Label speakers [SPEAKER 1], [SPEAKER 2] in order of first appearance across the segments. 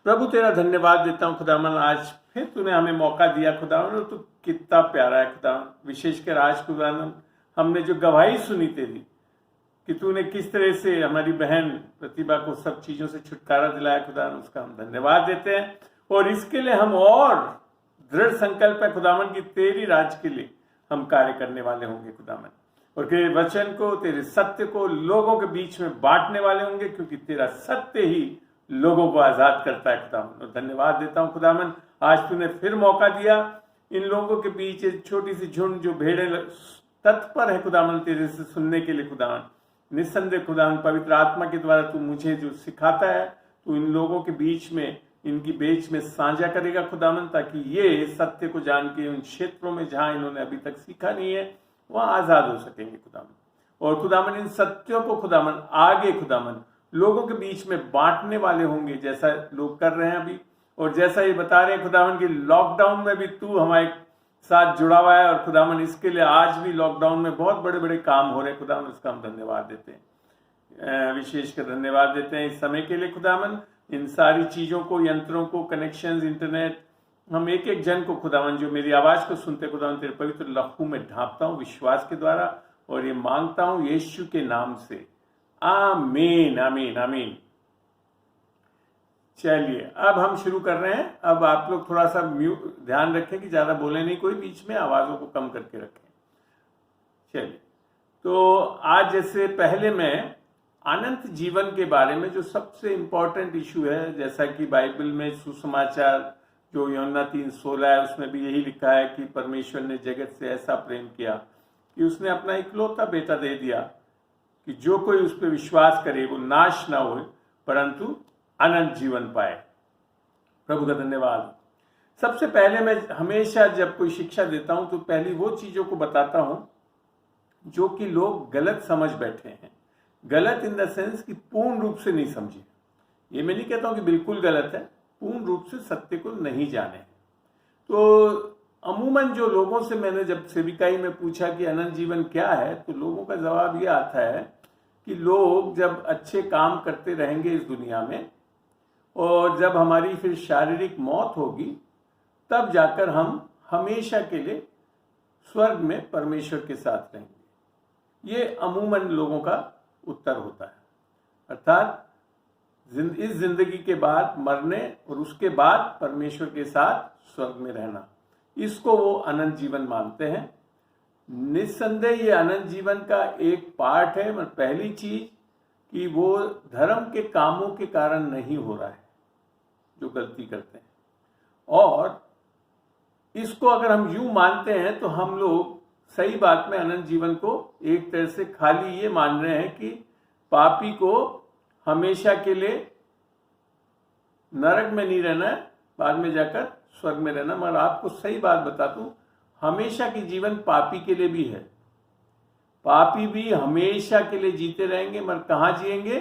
[SPEAKER 1] प्रभु तेरा धन्यवाद देता हूँ खुदावन, आज फिर तूने हमें मौका दिया खुदावन, और तू कितना प्यारा है खुदावन। विशेषकर आज खुदावन हमने जो गवाही सुनी तेरी कि तूने किस तरह से हमारी बहन प्रतिभा को सब चीजों से छुटकारा दिलाया खुदावन, उसका हम धन्यवाद देते हैं। और इसके लिए हम और दृढ़ संकल्प है खुदावन कि तेरी राज के लिए हम कार्य करने वाले होंगे खुदावन, और तेरे वचन को, तेरे सत्य को लोगों के बीच में बांटने वाले होंगे, क्योंकि तेरा सत्य ही लोगों को आजाद करता है खुदावन। और धन्यवाद देता हूँ खुदावन, आज तूने फिर मौका दिया इन लोगों के बीच एक छोटी सी झुंड जो भेड़े तत्पर है खुदावन तेरे से सुनने के लिए खुदावन। निस्संदेह खुदावन पवित्र आत्मा के द्वारा तू मुझे जो सिखाता है, तू इन लोगों के बीच में, इनकी बीच में साझा करेगा खुदावन, ताकि ये सत्य को जान के उन क्षेत्रों में जहां इन्होंने अभी तक सीखा नहीं है वहां आजाद हो सकेंगे खुदावन। और खुदावन इन सत्यों को खुदावन आगे खुदावन लोगों के बीच में बांटने वाले होंगे, जैसा लोग कर रहे हैं अभी, और जैसा ये बता रहे हैं खुदावन कि लॉकडाउन में भी तू हमारे साथ जुड़ा हुआ है। और खुदावन इसके लिए आज भी लॉकडाउन में बहुत बड़े बड़े काम हो रहे हैं खुदावन, उसका हम धन्यवाद देते हैं, विशेषकर धन्यवाद देते हैं इस समय के लिए खुदावन। इन सारी चीजों को, यंत्रों को, कनेक्शंस, इंटरनेट, हम एक एक जन को खुदावन जो मेरी आवाज को सुनते खुदावन तेरे पवित्र लहू में ढांपता हूँ विश्वास के द्वारा, और ये मांगता हूँ यीशु के नाम से, आमीन आमीन आमीन। चलिए अब हम शुरू कर रहे हैं। अब आप लोग थोड़ा सा ध्यान रखें कि ज्यादा बोले नहीं कोई, बीच में आवाजों को कम करके रखें। चलिए, तो आज जैसे पहले मैं अनंत जीवन के बारे में, जो सबसे इंपॉर्टेंट इशू है, जैसा कि बाइबल में सुसमाचार जो यूहन्ना 3:16 है उसमें भी यही लिखा है कि परमेश्वर ने जगत से ऐसा प्रेम किया कि उसने अपना इकलौता बेटा दे दिया कि जो कोई उस पर विश्वास करे वो नाश ना हो परंतु अनंत जीवन पाए। प्रभु का धन्यवाद। सबसे पहले मैं हमेशा जब कोई शिक्षा देता हूं तो पहली वो चीजों को बताता हूं जो कि लोग गलत समझ बैठे हैं। गलत इन द सेंस कि पूर्ण रूप से नहीं समझे। ये मैं नहीं कहता हूं कि बिल्कुल गलत है, पूर्ण रूप से सत्य को नहीं जाने। तो अमूमन जो लोगों से मैंने जब सेविकाई में पूछा कि अनंत जीवन क्या है, तो लोगों का जवाब ये आता है कि लोग जब अच्छे काम करते रहेंगे इस दुनिया में, और जब हमारी फिर शारीरिक मौत होगी, तब जाकर हम हमेशा के लिए स्वर्ग में परमेश्वर के साथ रहेंगे। ये अमूमन लोगों का उत्तर होता है। अर्थात इस जिंदगी के बाद मरने और उसके बाद परमेश्वर के साथ स्वर्ग में रहना, इसको वो अनंत जीवन मानते हैं। निस्संदेह ये अनंत जीवन का एक पार्ट है। पहली चीज कि वो धर्म के कामों के कारण नहीं हो रहा है जो गलती करते हैं, और इसको अगर हम यूं मानते हैं तो हम लोग सही बात में अनंत जीवन को एक तरह से खाली ये मान रहे हैं कि पापी को हमेशा के लिए नरक में नहीं रहना है, बाद में जाकर स्वर्ग में रहना। मगर आपको सही बात बता दूं, हमेशा की जीवन पापी के लिए भी है। पापी भी हमेशा के लिए जीते रहेंगे, मगर कहां जिएंगे?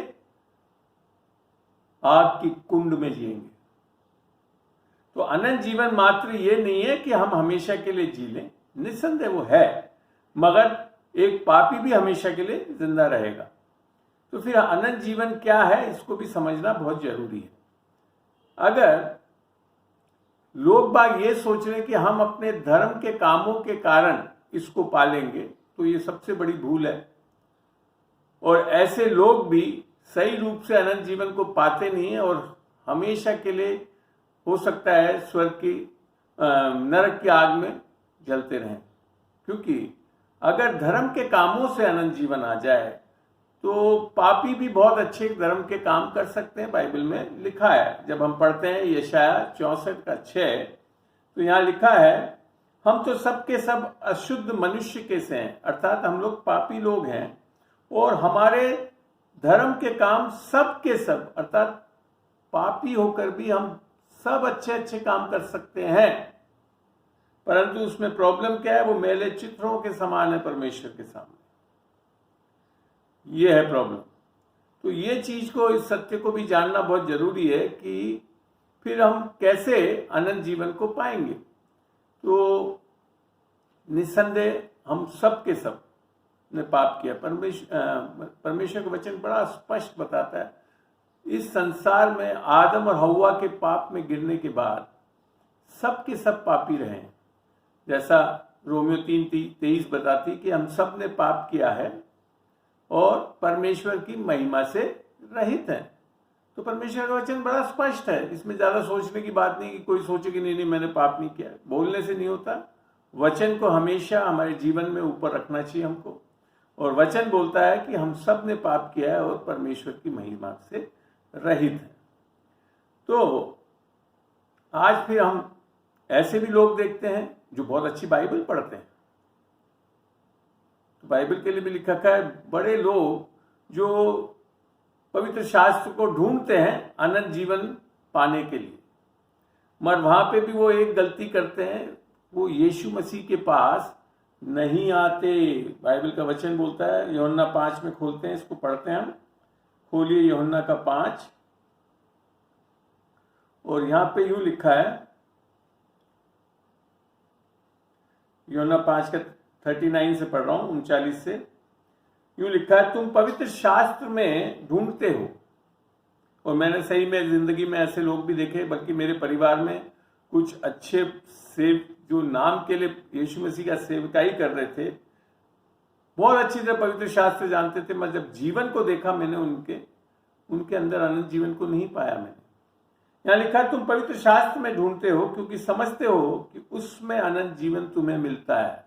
[SPEAKER 1] आग की कुंड में जिएंगे। तो अनंत जीवन मात्र ये नहीं है कि हम हमेशा के लिए जी लें, निस्संदेह वो है, मगर एक पापी भी हमेशा के लिए जिंदा रहेगा। तो फिर अनंत जीवन क्या है, इसको भी समझना बहुत जरूरी है। अगर लोग बाग ये सोच रहे हैं कि हम अपने धर्म के कामों के कारण इसको पालेंगे, तो ये सबसे बड़ी भूल है। और ऐसे लोग भी सही रूप से अनंत जीवन को पाते नहीं है, और हमेशा के लिए हो सकता है स्वर्ग की नरक की आग में जलते रहें। क्योंकि अगर धर्म के कामों से अनंत जीवन आ जाए तो पापी भी बहुत अच्छे धर्म के काम कर सकते हैं। बाइबल में लिखा है, जब हम पढ़ते हैं यशाया 64:6, तो यहाँ लिखा है, हम तो सबके सब अशुद्ध मनुष्य के से हैं, अर्थात हम लोग पापी लोग हैं, और हमारे धर्म के काम सब के सब, अर्थात पापी होकर भी हम सब अच्छे अच्छे काम कर सकते हैं, परंतु उसमें प्रॉब्लम क्या है? वो मैले चित्रों के समान है परमेश्वर के सामने। ये है प्रॉब्लम। तो ये चीज को, इस सत्य को भी जानना बहुत जरूरी है कि फिर हम कैसे अनंत जीवन को पाएंगे। तो निस्संदेह हम सब के सब ने पाप किया। परमेश्वर का वचन बड़ा स्पष्ट बताता है, इस संसार में आदम और हव्वा के पाप में गिरने के बाद सब के सब पापी रहे हैं। जैसा रोमियो 3:23 बताती कि हम सब ने पाप किया है और परमेश्वर की महिमा से रहित हैं। तो परमेश्वर का वचन बड़ा स्पष्ट है, इसमें ज्यादा सोचने की बात नहीं कि कोई सोचे कि नहीं मैंने पाप नहीं किया। बोलने से नहीं होता, वचन को हमेशा हमारे जीवन में ऊपर रखना चाहिए हमको। और वचन बोलता है कि हम सब ने पाप किया है और परमेश्वर की महिमा से रहित हैं। तो आज फिर हम ऐसे भी लोग देखते हैं जो बहुत अच्छी बाइबल पढ़ते हैं। तो बाइबल के लिए भी लिखा है बड़े लोग जो पवित्र शास्त्र को ढूंढते हैं अनंत जीवन पाने के लिए, मगर वहां पे भी वो एक गलती करते हैं, वो यीशु मसीह के पास नहीं आते। बाइबल का वचन बोलता है, यूहन्ना 5 में खोलते हैं, इसको पढ़ते हैं हम। खोलिए यूहन्ना का 5, और यहां पे यूं लिखा है, यूहन्ना 5 का 39 से पढ़ रहा हूं, 39 से। यूं लिखा है, तुम पवित्र शास्त्र में ढूंढते हो, और मैंने सही में जिंदगी में ऐसे लोग भी देखे, बल्कि मेरे परिवार में कुछ अच्छे सेव जो नाम के लिए यीशु मसीह का सेवकाई कर रहे थे, बहुत अच्छी तरह पवित्र शास्त्र जानते थे, मगर जब जीवन को देखा मैंने उनके अंदर अनंत जीवन को नहीं पाया। मैंने यहां लिखा है, तुम पवित्र शास्त्र में ढूंढते हो क्योंकि समझते हो कि उसमें अनंत जीवन तुम्हें मिलता है,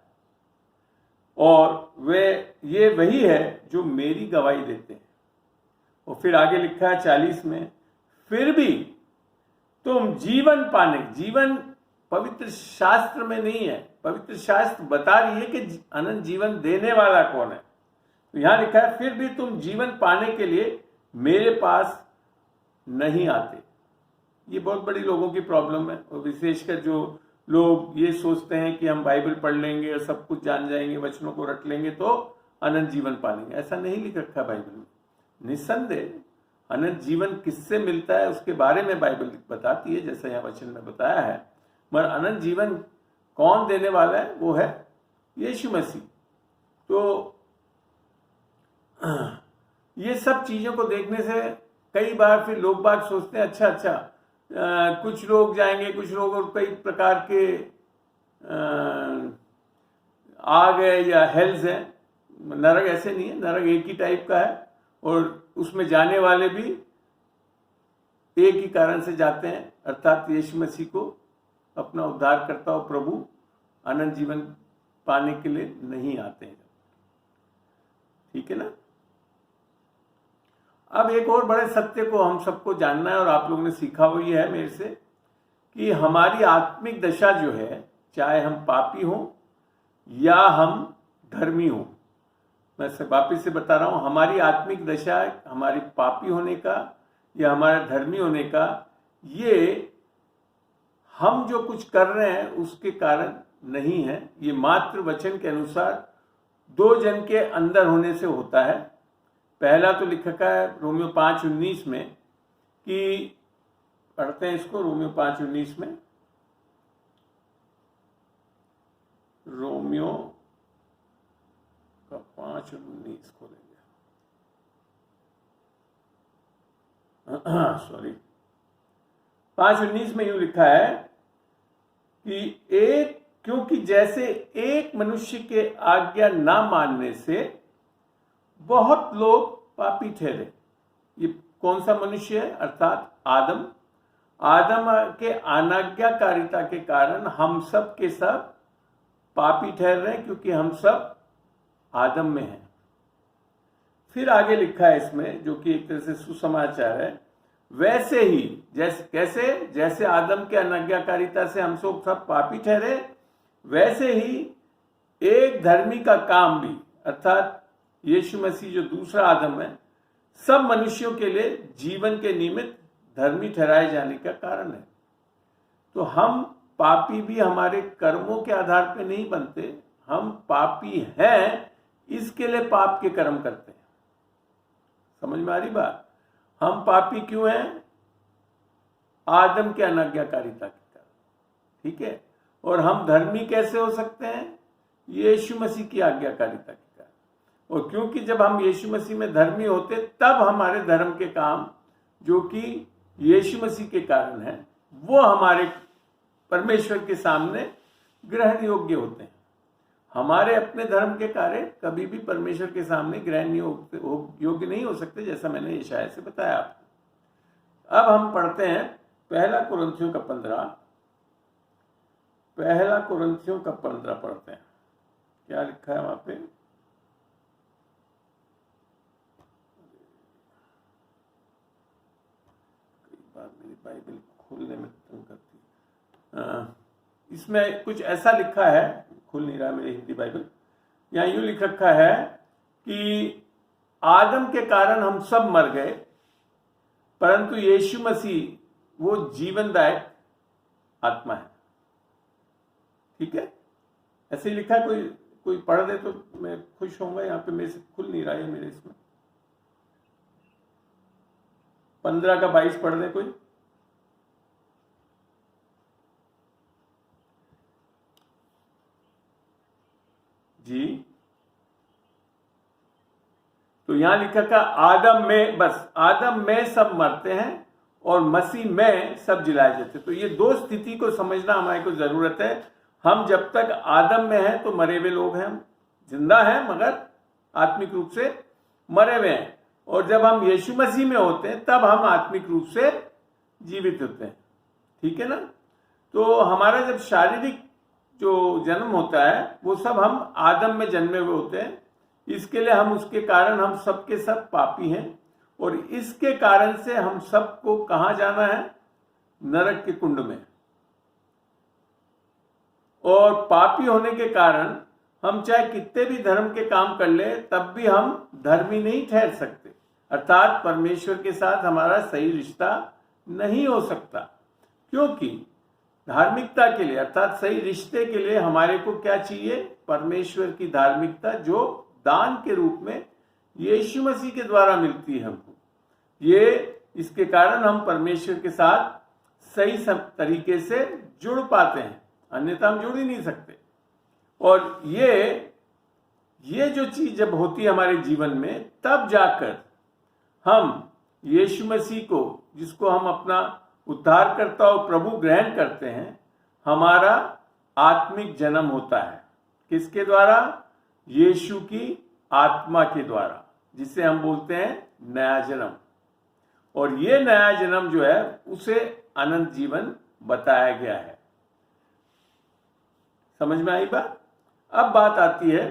[SPEAKER 1] और ये वही है जो मेरी गवाही देते हैं। और फिर आगे लिखा है 40 में, फिर भी तुम जीवन पाने, जीवन पवित्र शास्त्र में नहीं है, पवित्र शास्त्र बता रही है कि अनंत जीवन देने वाला कौन है। तो यहां लिखा है, फिर भी तुम जीवन पाने के लिए मेरे पास नहीं आते। ये बहुत बड़ी लोगों की प्रॉब्लम है, और विशेषकर जो लोग ये सोचते हैं कि हम बाइबल पढ़ लेंगे और सब कुछ जान जाएंगे, वचनों को रट लेंगे तो अनंत जीवन पालेंगे। ऐसा नहीं लिख रखा बाइबल में। निस्संदेह अनंत जीवन किससे मिलता है उसके बारे में बाइबल बताती है, जैसा यहाँ वचन में बताया है, मगर अनंत जीवन कौन देने वाला है, वो है यीशु मसीह। तो ये सब चीजों को देखने से कई बार फिर लोग बात सोचते हैं, अच्छा कुछ लोग जाएंगे, कुछ लोग और कई प्रकार के आग है या हेल्स है। नरक ऐसे नहीं है, नरक एक ही टाइप का है, और उसमें जाने वाले भी एक ही कारण से जाते हैं, अर्थात यीशु मसीह को अपना उद्धार करता हो प्रभु अनंत जीवन पाने के लिए नहीं आते हैं। ठीक है ना। अब एक और बड़े सत्य को हम सबको जानना है, और आप लोगों ने सीखा हुई है मेरे से, कि हमारी आत्मिक दशा जो है, चाहे हम पापी हों या हम धर्मी हों, मैं से वापिस से बता रहा हूं, हमारी आत्मिक दशा हमारी पापी होने का या हमारे धर्मी होने का, ये हम जो कुछ कर रहे हैं उसके कारण नहीं है। ये मात्र वचन के अनुसार दो जन के अंदर होने से होता है। पहला तो लिखा है रोमियो 5:19 में, कि पढ़ते हैं इसको, रोमियो 5:19 में, रोमियो का 5:19 खोलेंगे, सॉरी 5:19 में यूं लिखा है कि क्योंकि जैसे एक मनुष्य के आज्ञा ना मानने से बहुत लोग पापी ठहरे। ये कौन सा मनुष्य है? अर्थात आदम के अनाज्ञाकारिता के कारण हम सब के सब पापी ठहर रहे हैं, क्योंकि हम सब आदम में हैं। फिर आगे लिखा है इसमें, जो कि एक तरह से सुसमाचार है, वैसे ही जैसे आदम के अनाज्ञाकारिता से हम सब पापी ठहरे, वैसे ही एक धर्मी का काम भी, अर्थात यीशु मसीह जो दूसरा आदम है, सब मनुष्यों के लिए जीवन के निमित्त धर्मी ठहराए जाने का कारण है। तो हम पापी भी हमारे कर्मों के आधार पर नहीं बनते, हम पापी हैं इसके लिए पाप के कर्म करते हैं। समझ में आ रही बात? हम पापी क्यों हैं? आदम के अनाज्ञाकारिता के कारण, ठीक है। और हम धर्मी कैसे हो सकते हैं? यीशु मसीह की आज्ञाकारिता के कारण। और क्योंकि जब हम यीशु मसीह में धर्मी होते, तब हमारे धर्म के काम जो कि यीशु मसीह के कारण है, वो हमारे परमेश्वर के सामने ग्रहण योग्य होते हैं। हमारे अपने धर्म के कार्य कभी भी परमेश्वर के सामने ग्रहण योग्य नहीं हो सकते, जैसा मैंने यशायाह से बताया आपको। अब हम पढ़ते हैं पहला कुरिन्थियों का 15 पढ़ते हैं। क्या लिखा है वहां पे? कई बार मेरी बाइबल खोलने में तंग करती है। इसमें कुछ ऐसा लिखा है, खुल नहीं रहा मेरी हिंदी बाइबल। यहाँ यूं लिख रखा है कि आदम के कारण हम सब मर गए, परंतु यीशु मसीह वो जीवनदायक आत्मा है। ठीक है, ऐसे ही लिखा है। कोई पढ़ दे तो मैं खुश होऊंगा। यहाँ पे मेरे से खुल नहीं रहा है मेरे इसमें। 15 का 22 पढ़ दे कोई। जी, तो यहां लिखा था आदम में, बस आदम में सब मरते हैं और मसीह में सब जिलाए जाते। तो ये दो स्थिति को समझना हमारे को जरूरत है। हम जब तक आदम में हैं तो मरे हुए लोग हैं, हम जिंदा हैं मगर आत्मिक रूप से मरे हुए हैं। और जब हम यीशु मसीह में होते हैं तब हम आत्मिक रूप से जीवित होते हैं। ठीक है ना? तो हमारा जब शारीरिक जो जन्म होता है वो सब हम आदम में जन्मे हुए होते हैं। इसके लिए हम उसके कारण हम सब के सब पापी हैं और इसके कारण से हम सबको कहां जाना है? नरक के कुंड में। और पापी होने के कारण हम चाहे कितने भी धर्म के काम कर ले तब भी हम धर्मी नहीं ठहर सकते, अर्थात परमेश्वर के साथ हमारा सही रिश्ता नहीं हो सकता। क्योंकि धार्मिकता के लिए अर्थात सही रिश्ते के लिए हमारे को क्या चाहिए? परमेश्वर की धार्मिकता, जो दान के रूप में यीशु मसीह के द्वारा मिलती है हमको। ये इसके कारण हम परमेश्वर के साथ सही तरीके से जुड़ पाते हैं, अन्यथा हम जुड़ ही नहीं सकते। और ये जो चीज जब होती है हमारे जीवन में, तब जाकर हम यीशु मसीह को, जिसको हम अपना उद्धारकर्ता और प्रभु ग्रहण करते हैं, हमारा आत्मिक जन्म होता है। किसके द्वारा? यीशु की आत्मा के द्वारा, जिसे हम बोलते हैं नया जन्म। और ये नया जन्म जो है उसे अनंत जीवन बताया गया है। समझ में आई बात? अब बात आती है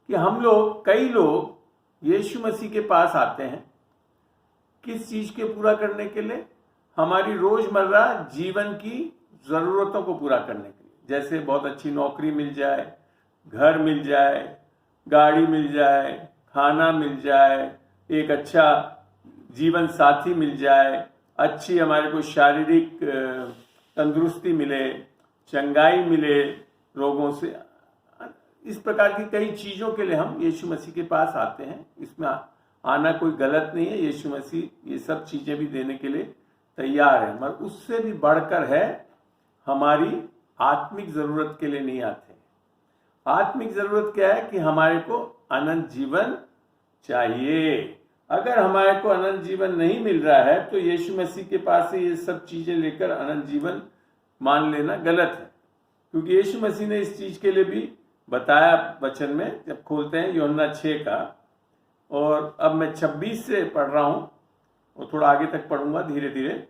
[SPEAKER 1] कि हम लोग, कई लोग यीशु मसीह के पास आते हैं किस चीज के पूरा करने के लिए? हमारी रोजमर्रा जीवन की जरूरतों को पूरा करने के लिए। जैसे बहुत अच्छी नौकरी मिल जाए, घर मिल जाए, गाड़ी मिल जाए, खाना मिल जाए, एक अच्छा जीवन साथी मिल जाए, अच्छी हमारे को शारीरिक तंदुरुस्ती मिले, चंगाई मिले रोगों से। इस प्रकार की कई चीजों के लिए हम यीशु मसीह के पास आते हैं। इसमें आना कोई गलत नहीं है। यीशु मसीह ये सब चीजें भी देने के लिए तैयार है, मगर उससे भी बढ़कर है, हमारी आत्मिक जरूरत के लिए नहीं आते। आत्मिक जरूरत क्या है? कि हमारे को अनंत जीवन चाहिए। अगर हमारे को अनंत जीवन नहीं मिल रहा है तो यीशु मसीह के पास से ये सब चीजें लेकर अनंत जीवन मान लेना गलत है। क्योंकि यीशु मसीह ने इस चीज के लिए भी बताया वचन में। जब खोलते हैं यूहन्ना 6 का, और अब मैं 26 से पढ़ रहा हूं और थोड़ा आगे तक पढ़ूंगा धीरे धीरे।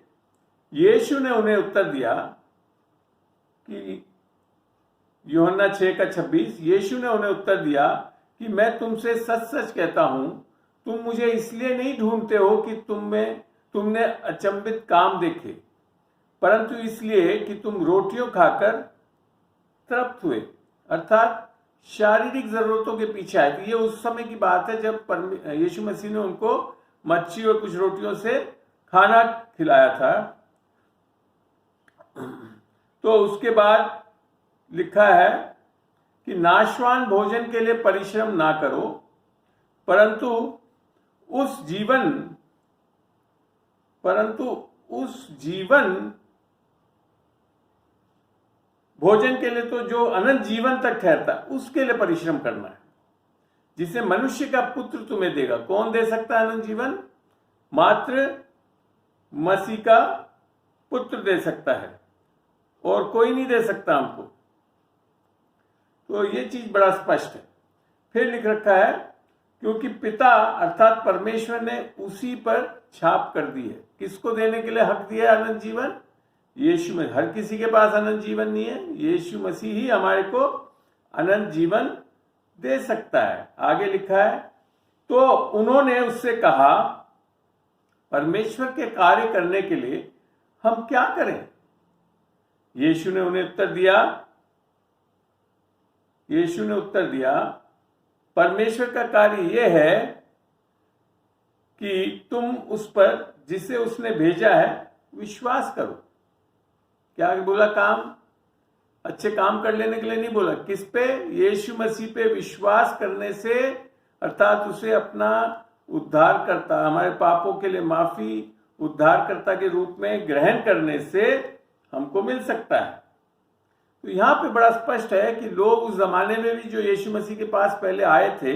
[SPEAKER 1] यीशु ने उन्हें उत्तर दिया कि यूहन्ना 6 का 26, यीशु ने उन्हें उत्तर दिया कि मैं तुमसे सच सच कहता हूं, तुम मुझे इसलिए नहीं ढूंढते हो कि तुमने अचंभित काम देखे, परंतु इसलिए कि तुम रोटियों खाकर तृप्त हुए, अर्थात शारीरिक जरूरतों के पीछे आए। ये उस समय की बात है जब यीशु मसीह ने उनको मच्छी और कुछ रोटियों से खाना खिलाया था। तो उसके बाद लिखा है कि नाशवान भोजन के लिए परिश्रम ना करो, परंतु उस जीवन भोजन के लिए, तो जो अनंत जीवन तक ठहरता है, उसके लिए परिश्रम करना है, जिसे मनुष्य का पुत्र तुम्हें देगा। कौन दे सकता है अनंत जीवन? मात्र मसीह का पुत्र दे सकता है और कोई नहीं दे सकता हमको। तो ये चीज बड़ा स्पष्ट है। फिर लिख रखा है क्योंकि पिता अर्थात परमेश्वर ने उसी पर छाप कर दी है। किसको देने के लिए हक दिया है अनंत जीवन? यीशु में। हर किसी के पास अनंत जीवन नहीं है, यीशु मसीह ही हमारे को अनंत जीवन दे सकता है। आगे लिखा है तो उन्होंने उससे कहा परमेश्वर के कार्य करने के लिए हम क्या करें? यीशु ने उत्तर दिया परमेश्वर का कार्य यह है कि तुम उस पर जिसे उसने भेजा है विश्वास करो। क्या बोला? काम, अच्छे काम कर लेने के लिए नहीं बोला। किस पे? यीशु मसीह पे विश्वास करने से, अर्थात उसे अपना उद्धारकर्ता, हमारे पापों के लिए माफी उद्धारकर्ता के रूप में ग्रहण करने से हमको मिल सकता है। तो यहां पे बड़ा स्पष्ट है कि लोग उस जमाने में भी जो यीशु मसीह के पास पहले आए थे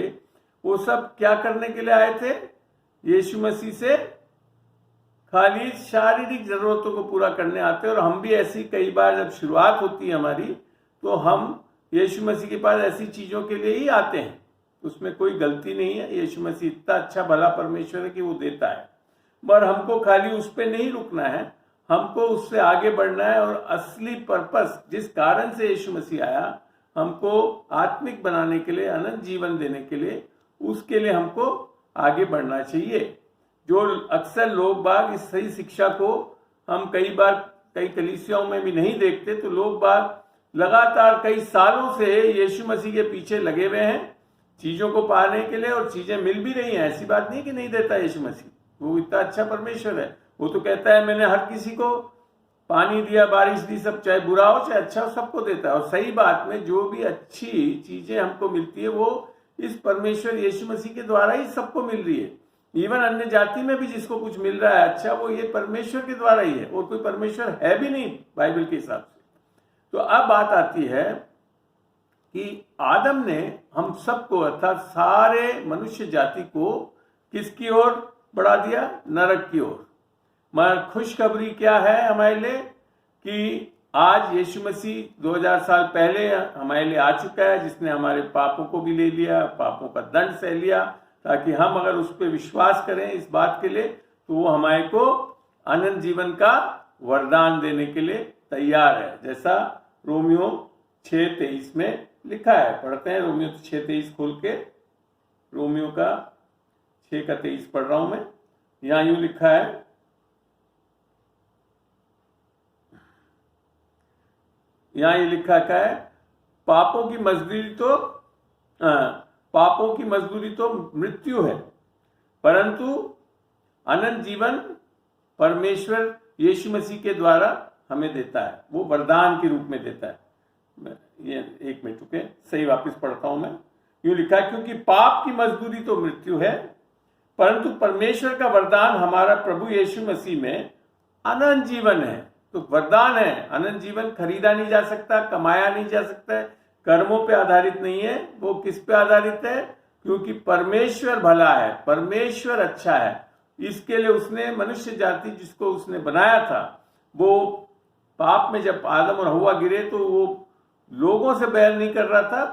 [SPEAKER 1] वो सब क्या करने के लिए आए थे? यीशु मसीह से खाली शारीरिक जरूरतों को पूरा करने आते हैं। और हम भी ऐसी कई बार जब शुरुआत होती है हमारी तो हम यीशु मसीह के पास ऐसी चीजों के लिए ही आते हैं। उसमें कोई गलती नहीं है। यीशु मसीह इतना अच्छा भला परमेश्वर है कि वो देता है, मगर हमको खाली उस पर नहीं रुकना है, हमको उससे आगे बढ़ना है। और असली पर्पस जिस कारण से यीशु मसीह आया, हमको आत्मिक बनाने के लिए, अनंत जीवन देने के लिए, उसके लिए हमको आगे बढ़ना चाहिए। जो अक्सर लोग बाग इस सही शिक्षा को हम कई बार कई कलीसियाओं में भी नहीं देखते, तो लोग बाग लगातार कई सालों से यीशु मसीह के पीछे लगे हुए हैं चीजों को पाने के लिए, और चीजें मिल भी रही हैं। ऐसी बात नहीं कि नहीं देता यीशु मसीह, वो इतना अच्छा परमेश्वर है। वो तो कहता है मैंने हर किसी को पानी दिया, बारिश दी, सब चाहे बुरा हो चाहे अच्छा हो सबको देता है। और सही बात में जो भी अच्छी चीजें हमको मिलती है वो इस परमेश्वर यीशु मसीह के द्वारा ही सबको मिल रही है। इवन अन्य जाति में भी जिसको कुछ मिल रहा है अच्छा, वो ये परमेश्वर के द्वारा ही है, और कोई परमेश्वर है भी नहीं बाइबल के हिसाब से। तो अब बात आती है कि आदम ने हम सबको, अर्थात सारे मनुष्य जाति को किसकी ओर बढ़ा दिया? नरक की ओर। मगर खुशखबरी क्या है हमारे लिए कि आज यीशु मसीह 2000 साल पहले हमारे लिए आ चुका है, जिसने हमारे पापों को भी ले लिया, पापों का दंड सह लिया, ताकि हम अगर उस पर विश्वास करें इस बात के लिए तो वो हमारे को अनंत जीवन का वरदान देने के लिए तैयार है। जैसा रोमियो 6:23 में लिखा है। पढ़ते हैं रोमियो 6:23 खोल के। रोमियो का 6:23 पढ़ रहा हूं मैं। यहां यूं लिखा है, यहां ये लिखा है पापों की मजदूरी तो मृत्यु है, परंतु अनंत जीवन परमेश्वर यीशु मसीह के द्वारा हमें देता है, वो वरदान के रूप में देता है। ये एक मिनट रुके, सही वापस पढ़ता हूं मैं। यूं लिखा है क्योंकि पाप की मजदूरी तो मृत्यु है, परंतु परमेश्वर का वरदान हमारा प्रभु यीशु मसीह में अनंत जीवन है। तो वरदान है, अनंत जीवन खरीदा नहीं जा सकता, कमाया नहीं जा सकता है, कर्मों पे आधारित नहीं है। वो किस पे आधारित है? क्योंकि परमेश्वर भला है, परमेश्वर अच्छा है। इसके लिए उसने मनुष्य जाति जिसको उसने बनाया था, वो पाप में जब आदम और हव्वा गिरे तो वो लोगों से बैर नहीं कर रहा था,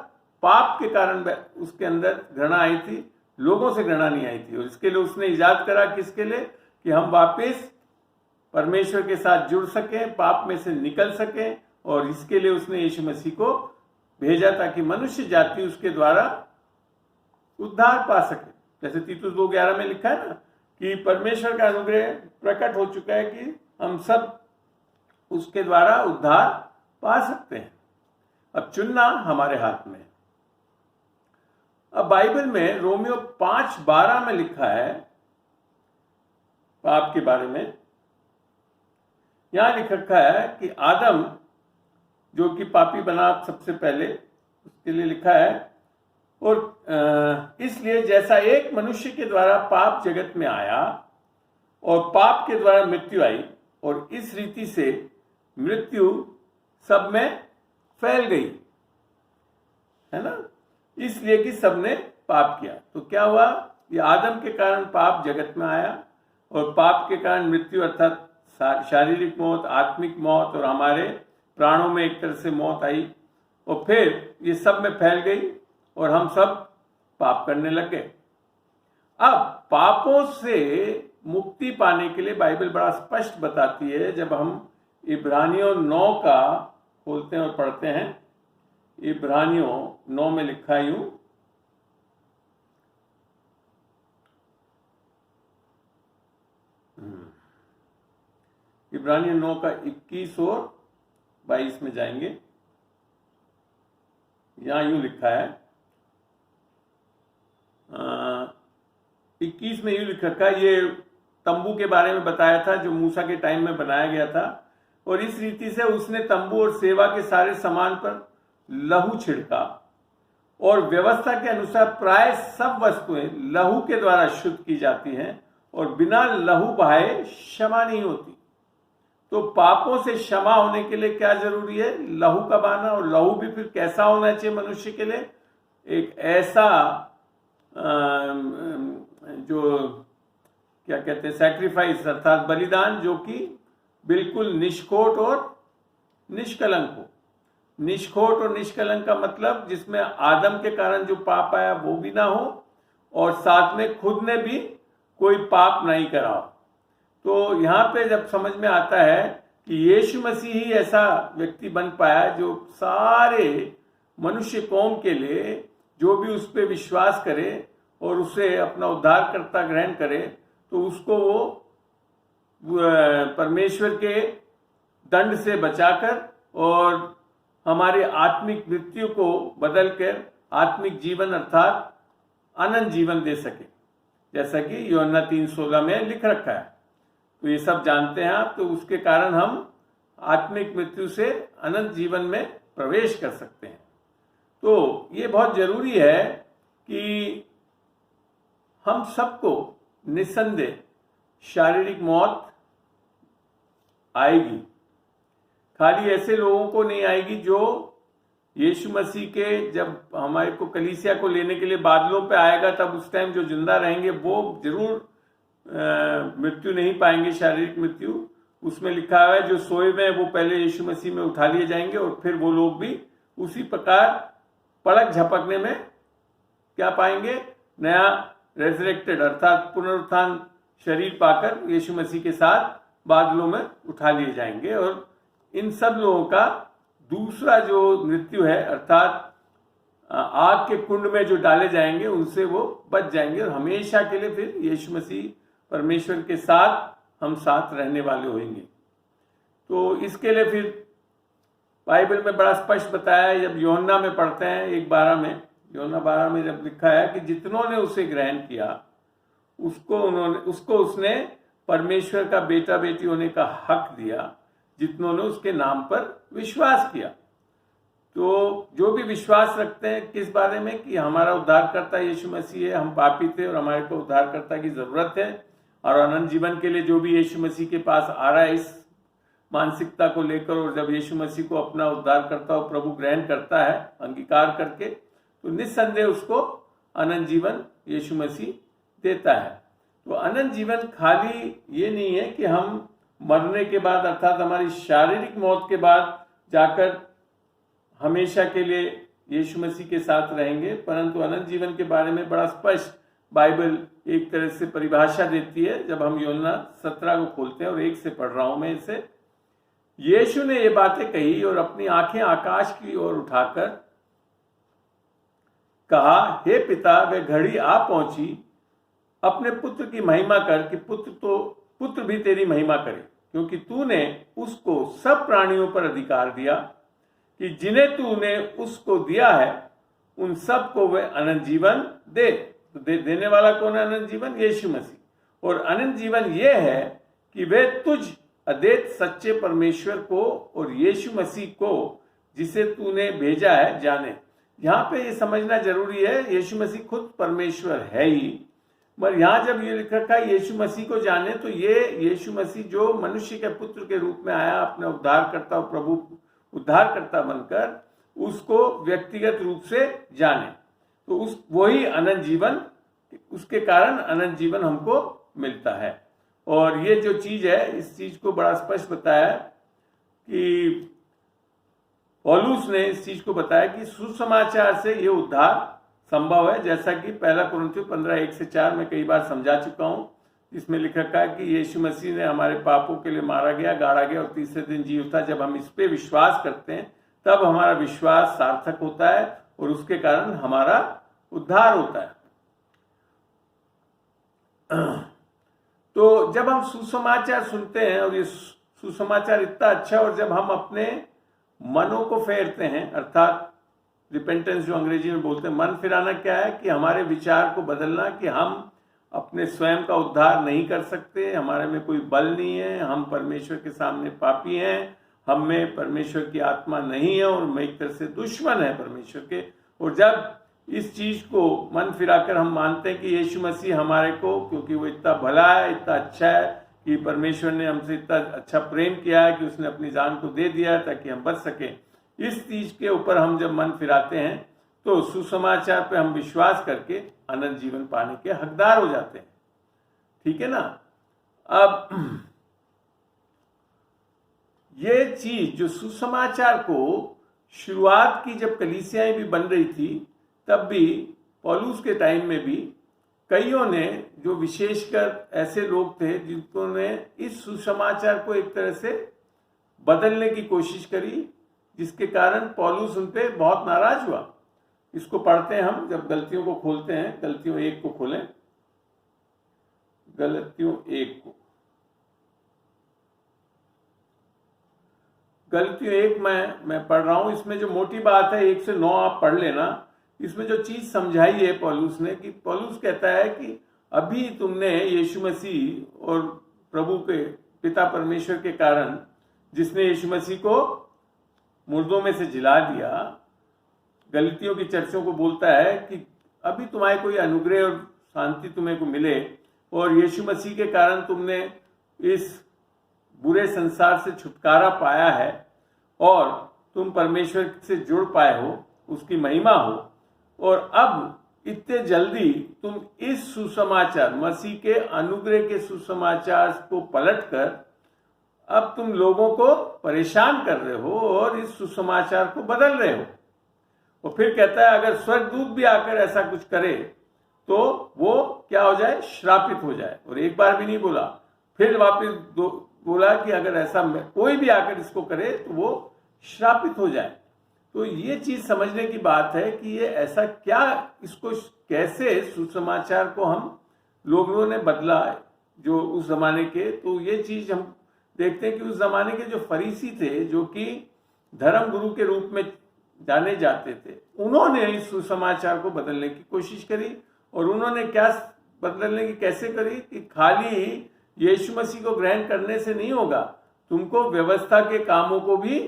[SPEAKER 1] पाप के कारण उसके अंदर घृणा आई थी, लोगों से घृणा नहीं आई थी। और इसके लिए उसने इजाद करा, किसके लिए? कि हम वापस परमेश्वर के साथ जुड़ सकें, पाप में से निकल सकें। और इसके लिए उसने यीशु मसीह को भेजा ताकि मनुष्य जाति उसके द्वारा उद्धार पा सके। जैसे तीतुस 2:11 में लिखा है ना कि परमेश्वर का अनुग्रह प्रकट हो चुका है कि हम सब उसके द्वारा उद्धार पा सकते हैं। अब चुनना हमारे हाथ में। अब बाइबल में रोमियो 5:12 में लिखा है पाप के बारे में। यहां लिख रखा है कि आदम जो कि पापी बना सबसे पहले, उसके लिए लिखा है, और इसलिए जैसा एक मनुष्य के द्वारा पाप जगत में आया और पाप के द्वारा मृत्यु आई, और इस रीति से मृत्यु सब में फैल गई, है ना, इसलिए कि सबने पाप किया। तो क्या हुआ? ये आदम के कारण पाप जगत में आया, और पाप के कारण मृत्यु अर्थात शारीरिक मौत, आत्मिक मौत और हमारे प्राणों में एक तरह से मौत आई, और फिर ये सब में फैल गई और हम सब पाप करने लगे। अब पापों से मुक्ति पाने के लिए बाइबल बड़ा स्पष्ट बताती है। जब हम इब्रानियों 9 का खोलते हैं और पढ़ते हैं, इब्रानियों 9 में लिखा है यूं, इब्रानियों 9 का 21 और 22 में जाएंगे। यहां यूं लिखा है, 21 में यूं लिख रखा है, ये तंबू के बारे में बताया था जो मूसा के टाइम में बनाया गया था, और इस रीति से उसने तंबू और सेवा के सारे सामान पर लहू छिड़का, और व्यवस्था के अनुसार प्राय सब वस्तुएं लहू के द्वारा शुद्ध की जाती हैं, और बिना लहू बहाए क्षमा नहीं होती। तो पापों से क्षमा होने के लिए क्या जरूरी है? लहू का बहाना। और लहू भी फिर कैसा होना चाहिए मनुष्य के लिए? एक ऐसा जो क्या कहते हैं, सैक्रिफाइस अर्थात बलिदान, जो कि बिल्कुल निष्खोट और निष्कलंक हो। निष्खोट और निष्कलंक का मतलब जिसमें आदम के कारण जो पाप आया वो भी ना हो, और साथ में खुद ने भी कोई पाप नहीं करा हो। तो यहाँ पे जब समझ में आता है कि यीशु मसीह ही ऐसा व्यक्ति बन पाया जो सारे मनुष्य कौम के लिए, जो भी उस पर विश्वास करे और उसे अपना उद्धारकर्ता ग्रहण करे, तो उसको वो परमेश्वर के दंड से बचाकर और हमारे आत्मिक मृत्यु को बदलकर आत्मिक जीवन अर्थात अनंत जीवन दे सके, जैसा कि यूहन्ना 3:16 में लिख रखा है। तो ये सब जानते हैं आप। तो उसके कारण हम आत्मिक मृत्यु से अनंत जीवन में प्रवेश कर सकते हैं। तो ये बहुत जरूरी है कि हम सबको निस्संदेह शारीरिक मौत आएगी। खाली ऐसे लोगों को नहीं आएगी जो यीशु मसीह के, जब हमारे को कलीसिया को लेने के लिए बादलों पे आएगा, तब उस टाइम जो जिंदा रहेंगे वो जरूर मृत्यु नहीं पाएंगे, शारीरिक मृत्यु। उसमें लिखा है जो सोए हुए हैं वो पहले यीशु मसीह में उठा लिए जाएंगे, और फिर वो लोग भी उसी प्रकार पलक झपकने में क्या पाएंगे? नया रेजरेक्टेड अर्थात पुनरुत्थान शरीर पाकर यीशु मसीह के साथ बादलों में उठा लिए जाएंगे। और इन सब लोगों का दूसरा जो मृत्यु है अर्थात आग के कुंड में जो डाले जाएंगे, उनसे वो बच जाएंगे, और हमेशा के लिए फिर यीशु मसीह परमेश्वर के साथ हम साथ रहने वाले होंगे। तो इसके लिए फिर बाइबल में बड़ा स्पष्ट बताया है। जब यूहन्ना में पढ़ते हैं 1:12 में, यूहन्ना 12 में जब लिखा है कि जितनों ने उसे ग्रहण किया उसको उसने परमेश्वर का बेटा बेटी होने का हक दिया, जितनों ने उसके नाम पर विश्वास किया। तो जो भी विश्वास रखते हैं किस बारे में? कि हमारा उद्धारकर्ता यीशु मसीह है, हम पापी थे और हमारे को उद्धारकर्ता की जरूरत है, और अनंत जीवन के लिए जो भी यीशु मसीह के पास आ रहा है इस मानसिकता को लेकर, और जब यीशु मसीह को अपना उद्धारकर्ता और प्रभु ग्रहण करता है अंगीकार करके, तो निस्संदेह उसको अनंत जीवन यीशु मसीह देता है। तो अनंत जीवन खाली ये नहीं है कि हम मरने के बाद अर्थात हमारी शारीरिक मौत के बाद जाकर हमेशा के लिए यीशु मसीह के साथ रहेंगे, परंतु अनंत जीवन के बारे में बड़ा स्पष्ट बाइबल एक तरह से परिभाषा देती है। जब हम यूहन्ना 17 को खोलते हैं और 1 से पढ़ रहा हूं मैं इसे, यीशु ने ये बातें कही और अपनी आंखें आकाश की ओर उठाकर कहा, हे पिता, वे घड़ी आ पहुंची, अपने पुत्र की महिमा कर कि पुत्र भी तेरी महिमा करे, क्योंकि तूने उसको सब प्राणियों पर अधिकार दिया कि जिन्हें तूने उसको दिया है उन सब को वे अनंत जीवन दे। तो देने वाला कौन है? अनंत जीवन यीशु मसीह। और अनंत जीवन ये है कि वे तुझ अद्वैत सच्चे परमेश्वर को और यीशु मसीह को जिसे तूने भेजा है जाने। यहाँ पे ये समझना जरूरी है, यीशु मसीह खुद परमेश्वर है ही, मगर यहाँ जब ये लिख रखा है यीशु मसीह को जाने, तो ये यीशु मसीह जो मनुष्य के पुत्र के रूप में आया, अपने उद्धारकर्ता और प्रभु उद्धारकर्ता बनकर, उसको व्यक्तिगत रूप से जाने, तो उस वही अनंत जीवन, उसके कारण अनंत जीवन हमको मिलता है। और ये जो चीज है, इस चीज को बड़ा स्पष्ट बताया कि पौलुस ने इस चीज को बताया कि सुसमाचार से ये उद्धार संभव है, जैसा कि पहला कुरिन्थियों 15:1-4 में कई बार समझा चुका हूं। इसमें लिखा है कि यीशु मसीह ने हमारे पापों के लिए मारा गया, गाड़ा गया और तीसरे दिन जी उठा। जब हम इस पे विश्वास करते हैं तब हमारा विश्वास सार्थक होता है और उसके कारण हमारा उद्धार होता है। तो जब हम सुसमाचार सुनते हैं और ये सुसमाचार इतना अच्छा, और जब हम अपने मनों को फेरते हैं, अर्थात रिपेंटेंस जो अंग्रेजी में बोलते हैं, मन फिराना क्या है कि हमारे विचार को बदलना कि हम अपने स्वयं का उद्धार नहीं कर सकते, हमारे में कोई बल नहीं है, हम परमेश्वर के सामने पापी हैं, हम में परमेश्वर की आत्मा नहीं है और हम एक तरह से दुश्मन है परमेश्वर के। और जब इस चीज को मन फिराकर हम मानते हैं कि यीशु मसीह हमारे को, क्योंकि वो इतना भला है, इतना अच्छा है कि परमेश्वर ने हमसे इतना अच्छा प्रेम किया है कि उसने अपनी जान को दे दिया है ताकि हम बच सकें, इस चीज के ऊपर हम जब मन फिराते हैं तो सुसमाचार पे हम विश्वास करके अनंत जीवन पाने के हकदार हो जाते हैं। ठीक है ना। अब ये चीज जो सुसमाचार को शुरुआत की जब कलीसियाएं भी बन रही थी, तब भी पौलुस के टाइम में भी कईयों ने, जो विशेषकर ऐसे लोग थे जिन्होंने इस सुसमाचार को एक तरह से बदलने की कोशिश करी, जिसके कारण पौलुस उन पे बहुत नाराज हुआ। इसको पढ़ते हैं हम, जब गलतियों को खोलते हैं, गलतियों 1 को खोलें, गलतियों 1 को, गलतियों 1 मैं पढ़ रहा हूं। इसमें जो मोटी बात है 1 से 9 आप पढ़ लेना। इसमें जो चीज समझाई है पौलुस ने, कि पौलुस कहता है कि अभी तुमने यीशु मसीह और प्रभु के पिता परमेश्वर के कारण, जिसने यीशु मसीह को मुर्दों में से जिला दिया, गलतियों की चर्चों को बोलता है कि अभी तुम्हारे कोई अनुग्रह और शांति तुम्हें को मिले और यीशु मसीह के कारण तुमने इस बुरे संसार से छुटकारा पाया है और तुम परमेश्वर से जुड़ पाए हो, उसकी महिमा हो, और अब इतने जल्दी तुम इस सुसमाचार, मसीह के अनुग्रह के सुसमाचार को पलटकर अब तुम लोगों को परेशान कर रहे हो और इस सुसमाचार को बदल रहे हो। और फिर कहता है अगर स्वर्गदूत भी आकर ऐसा कुछ करे तो वो क्या हो जाए, श्रापित हो जाए। और एक बार भी नहीं बोला, फिर वापस बोला कि अगर ऐसा कोई भी आकर इसको करे तो वो श्रापित हो जाए। तो ये चीज समझने की बात है कि ये ऐसा क्या, इसको कैसे सुसमाचार को हम लोगों ने बदला जो उस जमाने के। तो ये चीज हम देखते हैं कि उस जमाने के जो फरीसी थे, जो कि धर्म गुरु के रूप में जाने जाते थे, उन्होंने इस सुसमाचार को बदलने की कोशिश करी। और उन्होंने क्या बदलने की कैसे करी कि खाली यीशु मसीह को ग्रहण करने से नहीं होगा, तुमको व्यवस्था के कामों को भी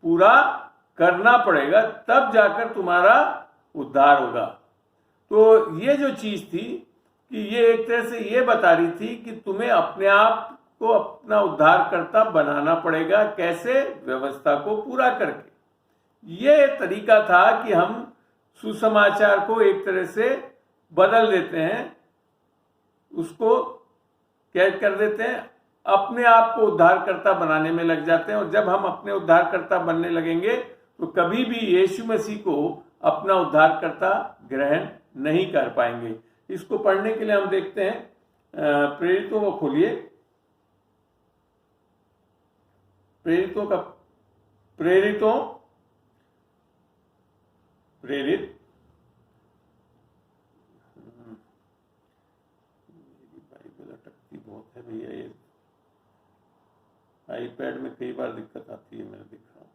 [SPEAKER 1] पूरा करना पड़ेगा, तब जाकर तुम्हारा उद्धार होगा। तो ये जो चीज थी कि ये एक तरह से ये बता रही थी कि तुम्हें अपने आप को अपना उद्धारकर्ता बनाना पड़ेगा। कैसे? व्यवस्था को पूरा करके। ये तरीका था कि हम सुसमाचार को एक तरह से बदल देते हैं, उसको क्या कर देते हैं, अपने आप को उद्धारकर्ता बनाने में लग जाते हैं। और जब हम अपने उद्धारकर्ता बनने लगेंगे तो कभी भी यीशु मसीह को अपना उद्धारकर्ता ग्रहण नहीं कर पाएंगे। इसको पढ़ने के लिए हम देखते हैं प्रेरितों को खोलिए, प्रेरित बाइबल अटकती बहुत है भैया, ये आईपैड में कई बार दिक्कत आती है, मैं दिख रहा हूं,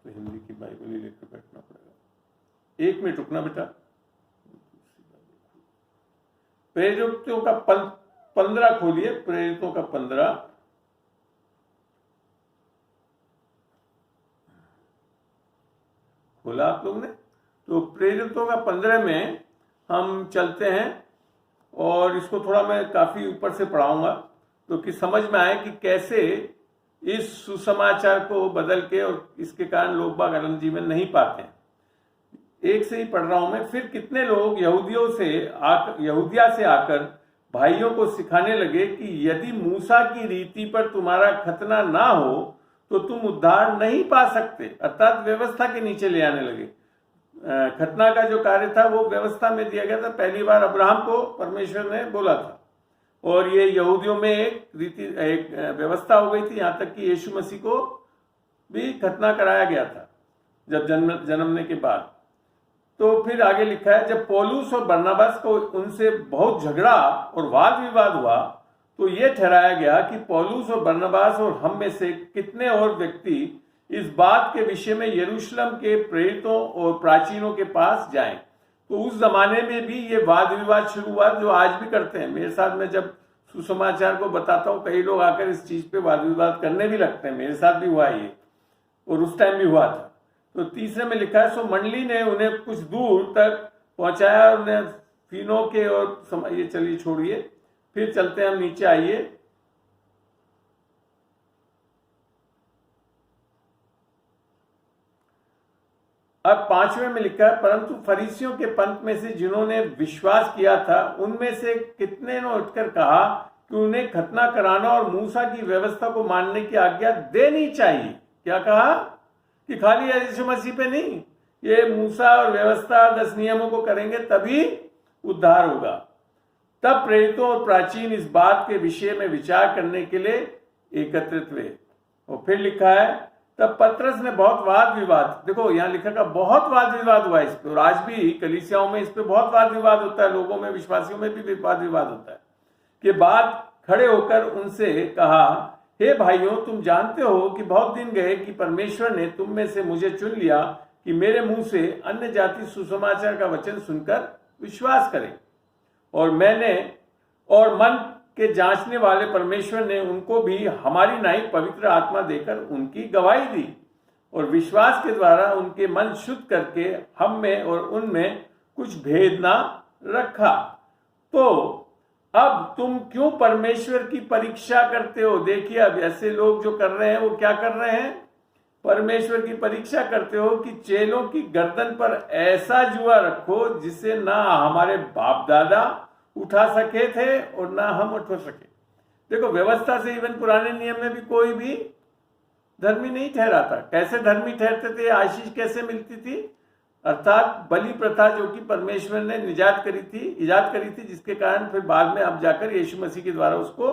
[SPEAKER 1] तो हिंदी की बाइबल ही लेकर बैठना पड़ेगा। 1 मिनट रुकना बेटा। प्रेरितों का 15 खोलिए, प्रेरितों का 15। खोला आप लोग ने? तो प्रेरितों का 15 में हम चलते हैं और इसको थोड़ा मैं काफी ऊपर से पढ़ाऊंगा तो कि समझ में आए कि कैसे इस सुसमाचार को बदल के और इसके कारण लोग बाग अनंत जीवन नहीं पाते हैं। 1 से ही पढ़ रहा हूं मैं। फिर कितने लोग यहूदिया से आकर भाइयों को सिखाने लगे कि यदि मूसा की रीति पर तुम्हारा खतना ना हो तो तुम उद्धार नहीं पा सकते, अर्थात व्यवस्था के नीचे ले आने लगे। खतना का जो कार्य था वो व्यवस्था में दिया गया था। पहली बार अब्राहम को परमेश्वर ने बोला था, और ये यहूदियों में एक व्यवस्था हो गई थी, यहाँ तक कि यीशु मसीह को भी खतना कराया गया था जब जन्मने के बाद। तो फिर आगे लिखा है, जब पौलुस और बरनबास को उनसे बहुत झगड़ा और वाद विवाद हुआ तो ये ठहराया गया कि पौलुस और बरनबास और हम में से कितने और व्यक्ति इस बात के विषय में यरूशलेम के प्रेरितों और प्राचीनों के पास जाएं। तो उस जमाने में भी ये वाद विवाद शुरू हुआ जो आज भी करते हैं। मेरे साथ में जब सुसमाचार को बताता हूँ, कई लोग आकर इस चीज पे वाद विवाद करने भी लगते हैं। मेरे साथ भी हुआ ये, और उस टाइम भी हुआ था। तो तीसरे में लिखा है, सो मंडली ने उन्हें कुछ दूर तक पहुंचाया और उन्हें फीनो के और ये चलिए छोड़िए, फिर चलते हैं हम नीचे, आइए। अब 5वें में लिखा है, परंतु फरीसियों के पंथ में से जिन्होंने विश्वास किया था उनमें से कितने ने उठकर कहा कि उन्हें खतना कराना और मूसा की व्यवस्था को मानने की आज्ञा देनी चाहिए। क्या कहा? कि खाली यीशु मसीह पे नहीं, ये मूसा और व्यवस्था 10 नियमों को करेंगे तभी उद्धार होगा। तब प्रेरितों और प्राचीन इस बात के विषय में विचार करने के लिए एकत्रित हुए। और फिर लिखा है, तब पतरस ने बहुत वाद विवाद, देखो यहाँ लिखा था बहुत वाद विवाद हुआ इस पे, और आज भी कलीसियाओं में इस पे बहुत वाद विवाद होता है, लोगों में, विश्वासियों में भी वाद विवाद होता है। के बाद खड़े होकर उनसे कहा, हे भाइयों, तुम जानते हो कि बहुत दिन गए कि परमेश्वर ने तुम में से मुझे चुन लिया कि मेरे मुंह से अन्य जाति सुसमाचार का वचन सुनकर विश्वास करें। और मैंने और मन के जांचने वाले परमेश्वर ने उनको भी हमारी नाई पवित्र आत्मा देकर उनकी गवाही दी, और विश्वास के द्वारा उनके मन शुद्ध करके हम में और उनमें कुछ भेद ना रखा। तो अब तुम क्यों परमेश्वर की परीक्षा करते हो? देखिए, अब ऐसे लोग जो कर रहे हैं वो क्या कर रहे हैं? परमेश्वर की परीक्षा करते हो कि चेलों की गर्दन पर ऐसा जुआ रखो जिसे ना हमारे बाप दादा उठा सके थे और ना हम उठा सके। देखो, व्यवस्था से इवन पुराने नियम में भी कोई भी धर्मी नहीं ठहराता। कैसे धर्मी ठहरते थे? आशीष कैसे मिलती थी? अर्थात बलि प्रथा, जो कि परमेश्वर ने इजाद करी थी, जिसके कारण फिर बाद में अब जाकर यीशु मसीह के द्वारा उसको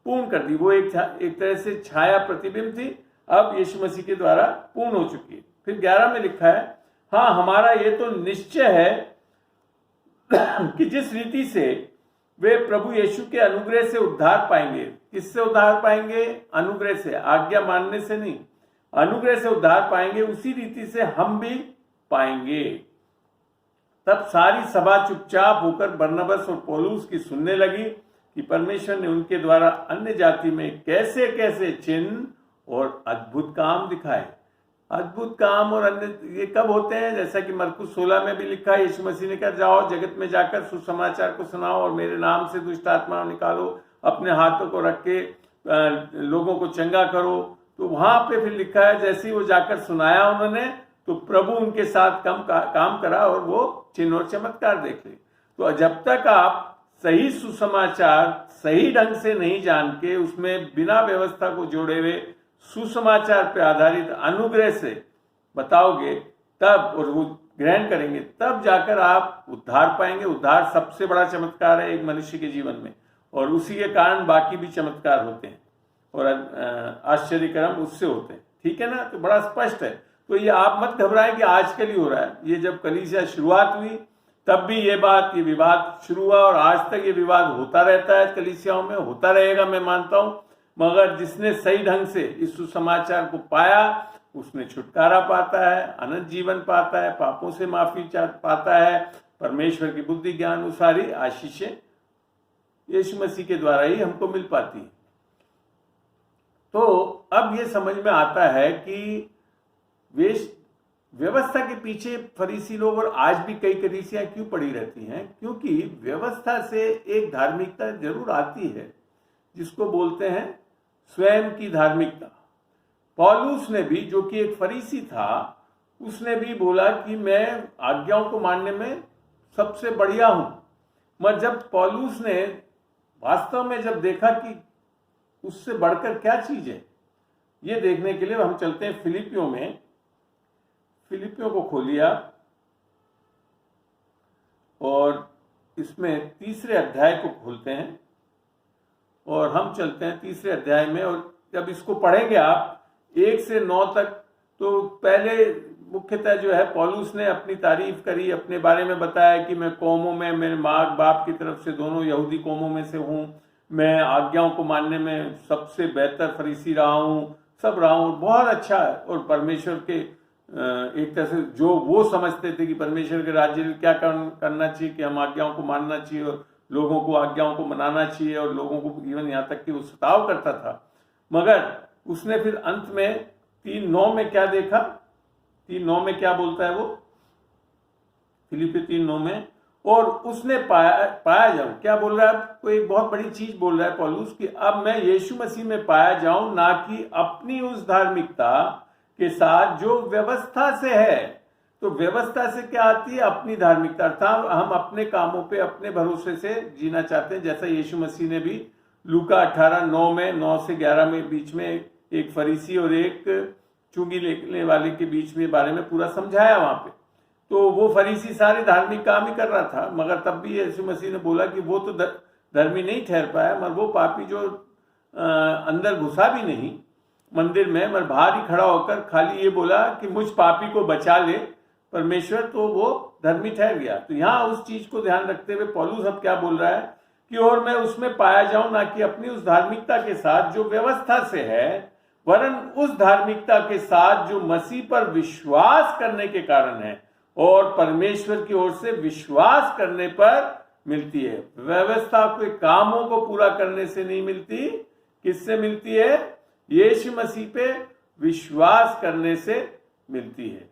[SPEAKER 1] पूर्ण कर दी। वो एक तरह से छाया प्रतिबिंब थी, अब यीशु मसीह के द्वारा पूर्ण हो चुकी है। फिर 11 में लिखा है, हाँ, हमारा ये तो निश्चय है कि जिस रीति से वे प्रभु यीशु के अनुग्रह से उद्धार पाएंगे। किससे उद्धार पाएंगे? अनुग्रह से, आज्ञा मानने से नहीं, अनुग्रह से उद्धार पाएंगे, उसी रीति से हम भी पाएंगे। तब सारी सभा चुपचाप होकर बरनबास और पौलुस की सुनने लगी कि परमेश्वर ने उनके द्वारा अन्य जाति में कैसे कैसे चिन्ह और अद्भुत काम दिखाए। अद्भुत काम और अन्य ये कब होते हैं? जैसा कि मरकुस 16 में भी लिखा है, यीशु मसीह ने कहा, जाओ जगत में जाकर सुसमाचार को सुनाओ और मेरे नाम से दुष्ट आत्मा निकालो, अपने हाथों को रख के लोगों को चंगा करो। तो वहां पे फिर लिखा है, जैसे ही वो जाकर सुनाया उन्होंने, तो प्रभु उनके साथ काम करा और वो चिन्ह और चमत्कार देख ले। तो जब तक आप सही सुसमाचार सही ढंग से नहीं जान के उसमें बिना व्यवस्था को जोड़े हुए सुसमाचार पे आधारित अनुग्रह से बताओगे, तब और वो ग्रहण करेंगे, तब जाकर आप उद्धार पाएंगे। उद्धार सबसे बड़ा चमत्कार है एक मनुष्य के जीवन में, और उसी के कारण बाकी भी चमत्कार होते हैं और आश्चर्यकर्म उससे होते हैं। ठीक है ना? तो बड़ा स्पष्ट है। तो ये आप मत घबराएं कि आजकल ही हो रहा है। ये जब कलीसिया शुरुआत हुई तब भी ये विवाद शुरू हुआ, और आज तक ये विवाद होता रहता है, कलीसियाओं में होता रहेगा, मैं मानता हूं। मगर जिसने सही ढंग से इस सुसमाचार को पाया उसने छुटकारा पाता है, अनंत जीवन पाता है, पापों से माफी पाता है, परमेश्वर की बुद्धि ज्ञान अनुसारी आशीषें यीशु मसीह के द्वारा ही हमको मिल पाती है। तो अब ये समझ में आता है कि व्यवस्था के पीछे फरीसी लोग और आज भी कई कलीसियां क्यों पड़ी रहती हैं? क्योंकि व्यवस्था से एक धार्मिकता जरूर आती है जिसको बोलते हैं स्वयं की धार्मिकता। पौलुस ने भी, जो कि एक फरीसी था, उसने भी बोला कि मैं आज्ञाओं को मानने में सबसे बढ़िया हूं। मगर जब पौलुस ने वास्तव में जब देखा कि उससे बढ़कर क्या चीज है, ये देखने के लिए हम चलते हैं फिलिपियों में। फिलिपियों को खोलिए आप और इसमें 3 अध्याय को खोलते हैं और हम चलते हैं 3 अध्याय में। और जब इसको पढ़ेंगे आप 1 से 9 तक, तो पहले मुख्यतः जो है पौलुस ने अपनी तारीफ करी, अपने बारे में बताया कि मैं कौमों में, मेरे माँ बाप की तरफ से दोनों यहूदी कौमों में से हूँ, मैं आज्ञाओं को मानने में सबसे बेहतर फरीसी रहा हूँ, सब रहा हूँ, बहुत अच्छा है। और परमेश्वर के एक तरह से जो वो समझते थे कि परमेश्वर के राज्य में क्या करना चाहिए, कि हम आज्ञाओं को मानना चाहिए और लोगों को आज्ञाओं को मनाना चाहिए, और लोगों को इवन यहाँ तक कि वो सताव करता था। मगर उसने फिर अंत में 3:9 में क्या देखा, 3:9 में क्या बोलता है वो, फिलिपी 3:9 में, और उसने पाया जाऊं, क्या बोल रहा है, कोई एक बहुत बड़ी चीज बोल रहा है पौलुस कि अब मैं यीशु मसीह में पाया जाऊं, ना कि अपनी उस धार्मिकता के साथ जो व्यवस्था से है। तो व्यवस्था से क्या आती है, अपनी धार्मिकता, अर्थात हम अपने कामों पे अपने भरोसे से जीना चाहते हैं, जैसा यीशु मसीह ने भी लूका 18:9 में 9 से 11 में बीच में एक फरीसी और एक चुंगी लेने वाले के बीच में बारे में पूरा समझाया वहां पे। तो वो फरीसी सारे धार्मिक काम ही कर रहा था, मगर तब भी यीशु मसीह ने बोला कि वो तो धर्मी नहीं ठहर पाया, मगर वो पापी जो अंदर घुसा भी नहीं मंदिर में, मगर बाहर ही खड़ा होकर खाली ये बोला कि मुझ पापी को बचा ले परमेश्वर, तो वो धर्मी ठहर गया। तो यहाँ उस चीज को ध्यान रखते हुए पौलुस अब क्या बोल रहा है कि और मैं उसमें पाया जाऊं, ना कि अपनी उस धार्मिकता के साथ जो व्यवस्था से है, वरन उस धार्मिकता के साथ जो मसीह पर विश्वास करने के कारण है और परमेश्वर की ओर से विश्वास करने पर मिलती है। व्यवस्था के कामों को पूरा करने से नहीं मिलती, किससे मिलती है, यीशु मसीह पे विश्वास करने से मिलती है।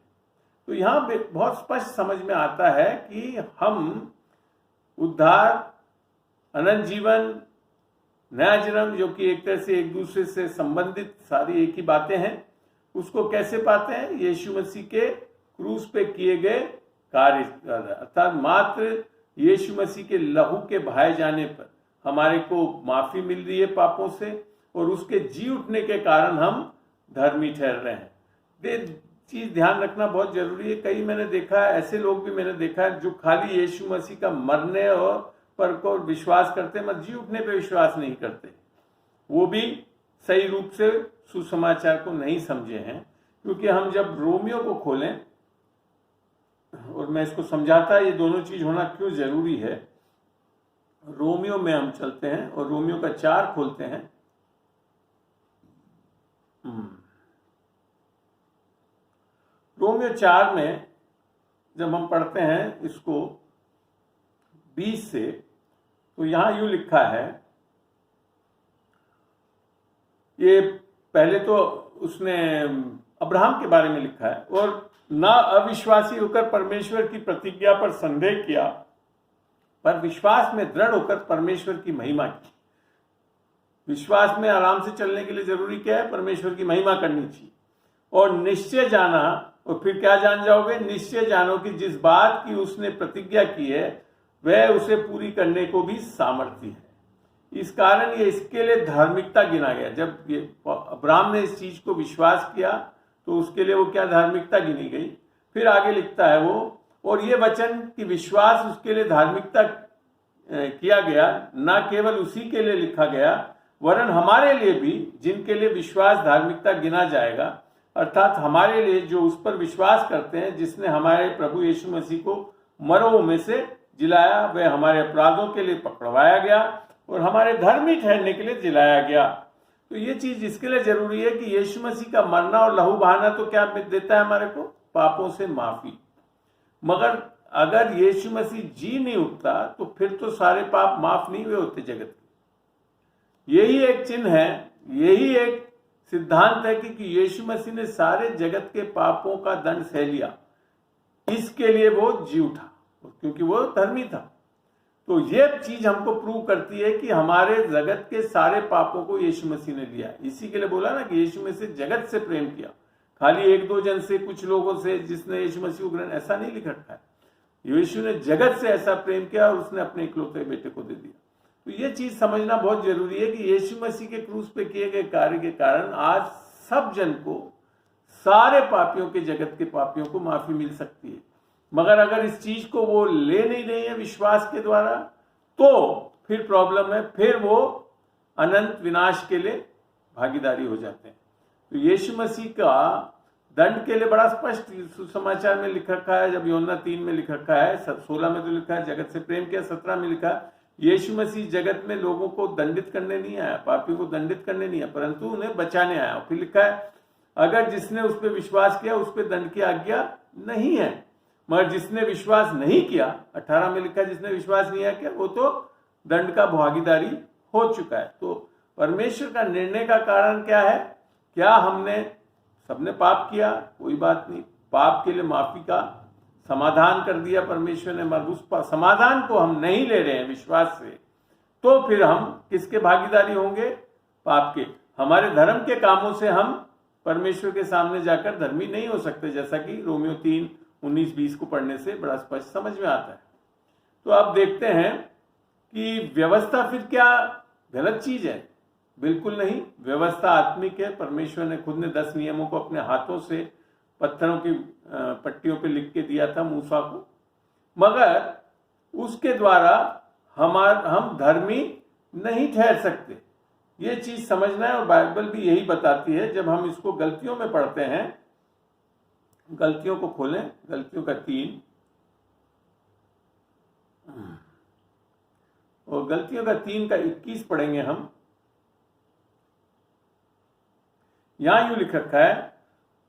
[SPEAKER 1] तो यहां बहुत स्पष्ट समझ में आता है कि हम उद्धार, अनंत जीवन, नया जन्म, जो कि एक तरह से एक दूसरे से संबंधित सारी एक ही बातें हैं, उसको कैसे पाते हैं, यीशु मसीह के क्रूस पे किए गए कार्य, अर्थात मात्र यीशु मसीह के लहू के बहाए जाने पर हमारे को माफी मिल रही है पापों से, और उसके जी उठने के कारण हम धर्मी ठहर रहे हैं। ये चीज ध्यान रखना बहुत जरूरी है। कई मैंने देखा है, ऐसे लोग भी मैंने देखा है जो खाली यीशु मसीह का मरने और पर को विश्वास करते हैं, मगर जी उठने पे विश्वास नहीं करते। वो भी सही रूप से सुसमाचार को नहीं समझे हैं, क्योंकि हम जब रोमियो को खोलें, और मैं इसको समझाता ये दोनों चीज होना क्यों जरूरी है। रोमियो में हम चलते हैं और रोमियो का 4 खोलते हैं। रोमियो 4 में जब हम पढ़ते हैं इसको 20 से, तो यहां यूं लिखा है, ये पहले तो उसने अब्राहम के बारे में लिखा है, और ना अविश्वासी होकर परमेश्वर की प्रतिज्ञा पर संदेह किया, पर विश्वास में दृढ़ होकर परमेश्वर की महिमा की। विश्वास में आराम से चलने के लिए जरूरी क्या है, परमेश्वर की महिमा करनी चाहिए। और निश्चय जाना, और फिर क्या जान जाओगे, निश्चय जानो कि जिस बात की उसने प्रतिज्ञा की है वह उसे पूरी करने को भी सामर्थ्य है। इस कारण ये इसके लिए धार्मिकता गिना गया। जब ये अब्राहम ने इस चीज को विश्वास किया तो उसके लिए वो क्या धार्मिकता गिनी गई। फिर आगे लिखता है वो, और ये वचन कि विश्वास उसके लिए धार्मिकता किया गया, ना केवल उसी के लिए लिखा गया वरन हमारे लिए भी, जिनके लिए विश्वास धार्मिकता गिना जाएगा, अर्थात हमारे लिए जो उस पर विश्वास करते हैं, जिसने हमारे प्रभु यीशु मसीह को मरों में से जिलाया, वह हमारे अपराधों के लिए पकड़वाया गया और हमारे धर्मी ठहरने के लिए जिलाया गया। तो ये चीज इसके लिए जरूरी है कि यीशु मसीह का मरना और लहू बहाना तो क्या देता है हमारे को, पापों से माफी। मगर अगर यीशु मसीह जी नहीं उठता तो फिर तो सारे पाप माफ नहीं हुए होते जगत के। यही एक चिन्ह है, यही एक सिद्धांत है कि यीशु मसीह ने सारे जगत के पापों का दंड सह लिया, इसके लिए वो जी उठा, क्योंकि वो धर्मी था। तो ये चीज हमको प्रूव करती है कि हमारे जगत के सारे पापों को यीशु मसीह ने लिया। इसी के लिए बोला ना कि यीशु मसीह जगत से प्रेम किया, खाली 1-2 जन से, कुछ लोगों से जिसने यीशु मसीह को ग्रहण, ऐसा नहीं लिख रखा है। यीशु ने जगत से ऐसा प्रेम किया और उसने अपने इकलौते बेटे को दे दिया। तो ये चीज समझना बहुत जरूरी है कि यीशु मसीह के क्रूस पे किए गए कार्य के कारण आज सब जन को, सारे पापियों के, जगत के पापियों को माफी मिल सकती है। मगर अगर इस चीज को वो ले नहीं रही है विश्वास के द्वारा, तो फिर प्रॉब्लम है, फिर वो अनंत विनाश के लिए भागीदारी हो जाते हैं। तो यीशु मसीह का दंड के लिए बड़ा स्पष्ट सुसमाचार में लिख रखा है। जब यूहन्ना 3 में लिख रखा है, 16 में तो लिखा है जगत से प्रेम किया, 17 में लिखा है यीशु मसीह जगत में लोगों को दंडित करने नहीं आया, पापियों को दंडित करने नहीं आया, परंतु उन्हें बचाने आया। फिर लिखा है अगर जिसने उस पर विश्वास किया उस पर दंड की आज्ञा नहीं है, मगर जिसने विश्वास नहीं किया, 18 में लिखा है जिसने विश्वास नहीं किया वो तो दंड का भागीदारी हो चुका है। तो परमेश्वर का निर्णय का कारण क्या है? क्या हमने सबने पाप किया? कोई बात नहीं, पाप के लिए माफी का समाधान कर दिया परमेश्वर ने, मगर उस समाधान को हम नहीं ले रहे हैं विश्वास से, तो फिर हम किसके भागीदारी होंगे? पाप के। हमारे धर्म के कामों से हम परमेश्वर के सामने जाकर धर्मी नहीं हो सकते, जैसा कि रोमियो 3:19-20 को पढ़ने से बड़ा स्पष्ट समझ में आता है। तो आप देखते हैं कि व्यवस्था फिर क्या गलत चीज है? बिल्कुल नहीं, व्यवस्था आत्मिक है। परमेश्वर ने खुद ने 10 नियमों को अपने हाथों से पत्थरों की पट्टियों पे लिख के दिया था मूसा को, मगर उसके द्वारा हम धर्मी नहीं ठहर सकते। ये चीज समझना है, और बाइबल भी यही बताती है। जब हम इसको गलतियों में पढ़ते हैं, गलतियों को खोलें, गलतियों का 3 और गलतियों का 3 का 21 पढ़ेंगे हम। यहां यूं लिख रखा है,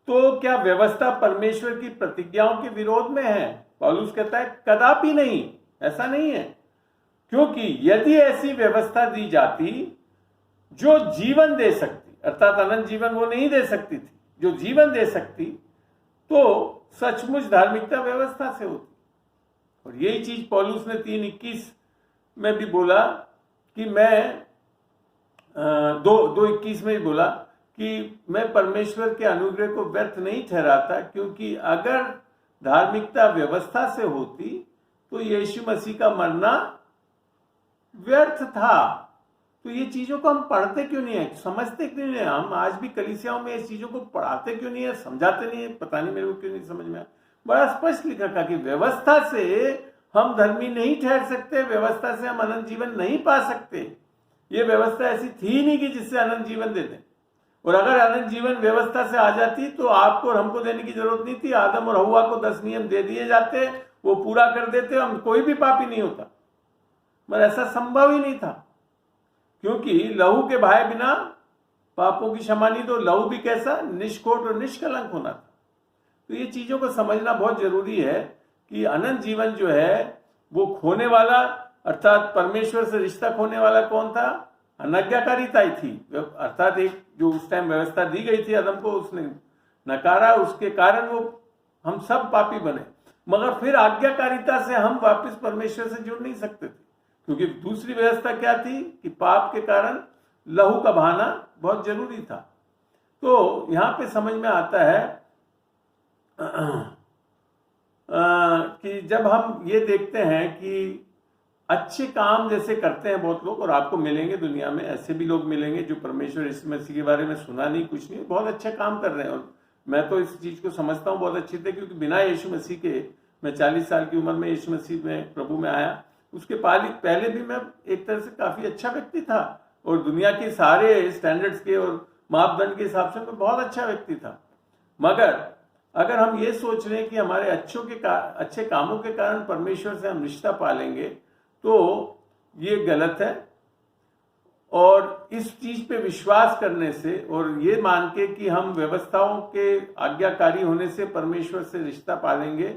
[SPEAKER 1] तो क्या व्यवस्था परमेश्वर की प्रतिज्ञाओं के विरोध में है? पौलुस कहता है कदापि नहीं, ऐसा नहीं है, क्योंकि यदि ऐसी व्यवस्था दी जाती जो जीवन दे सकती, अर्थात अनंत जीवन वो नहीं दे सकती थी, जो जीवन दे सकती, तो सचमुच धार्मिकता व्यवस्था से होती। और यही चीज पौलुस ने 3:21 में भी बोला कि मैं 2:21 में भी बोला कि मैं परमेश्वर के अनुग्रह को व्यर्थ नहीं ठहराता, क्योंकि अगर धार्मिकता व्यवस्था से होती तो यीशु मसीह का मरना व्यर्थ था। तो ये चीजों को हम पढ़ते क्यों नहीं है, समझते क्यों नहीं है? हम आज भी कलीसियाओं में इस चीजों को पढ़ाते क्यों नहीं है, समझाते नहीं है? पता नहीं मेरे को क्यों नहीं समझ में आया। बड़ा स्पष्ट लिख रखा कि व्यवस्था से हम धर्मी नहीं ठहर सकते, व्यवस्था से हम अनंत जीवन नहीं पा सकते। ये व्यवस्था ऐसी थी नहीं कि जिससे अनंत जीवन दे दें। और अगर अनंत जीवन व्यवस्था से आ जाती तो आपको और हमको देने की जरूरत नहीं थी। आदम और हव्वा को 10 नियम दे दिए जाते, वो पूरा कर देते, हम कोई भी पापी नहीं होता। मगर ऐसा संभव ही नहीं था, क्योंकि लहू के बहाए बिना पापों की क्षमा नहीं। तो लहू भी कैसा? निष्कोट और निष्कलंक होना था। तो ये चीजों को समझना बहुत जरूरी है कि अनंत जीवन जो है वो खोने वाला, अर्थात परमेश्वर से रिश्ता खोने वाला कौन था? अनाज्ञाकारिता ही थी। अर्थात एक जो उस टाइम व्यवस्था दी गई थी आदम को, उसने नकारा, उसके कारण वो हम सब पापी बने। मगर फिर आज्ञाकारिता से हम वापस परमेश्वर से जुड़ नहीं सकते थे, क्योंकि दूसरी व्यवस्था क्या थी कि पाप के कारण लहू का बहाना बहुत जरूरी था। तो यहां पे समझ में आता है कि जब हम ये देखते हैं कि अच्छे काम जैसे करते हैं बहुत लोग, और आपको मिलेंगे दुनिया में ऐसे भी लोग मिलेंगे जो परमेश्वर यीशु मसीह के बारे में सुना नहीं, कुछ नहीं, बहुत अच्छे काम कर रहे हैं। और मैं तो इस चीज को समझता हूँ बहुत अच्छी तरह, क्योंकि बिना यीशु मसीह के, मैं 40 साल की उम्र में यीशु मसीह में प्रभु में आया, उसके पहले भी मैं एक तरह से काफी अच्छा व्यक्ति था, और दुनिया के सारे स्टैंडर्ड्स के और मापदंड के हिसाब से मैं बहुत अच्छा व्यक्ति था। मगर अगर हम ये सोच रहे हैं कि हमारे अच्छे कामों के कारण परमेश्वर से हम रिश्ता पालेंगे, तो ये गलत है। और इस चीज पे विश्वास करने से और ये मान के कि हम व्यवस्थाओं के आज्ञाकारी होने से परमेश्वर से रिश्ता पालेंगे,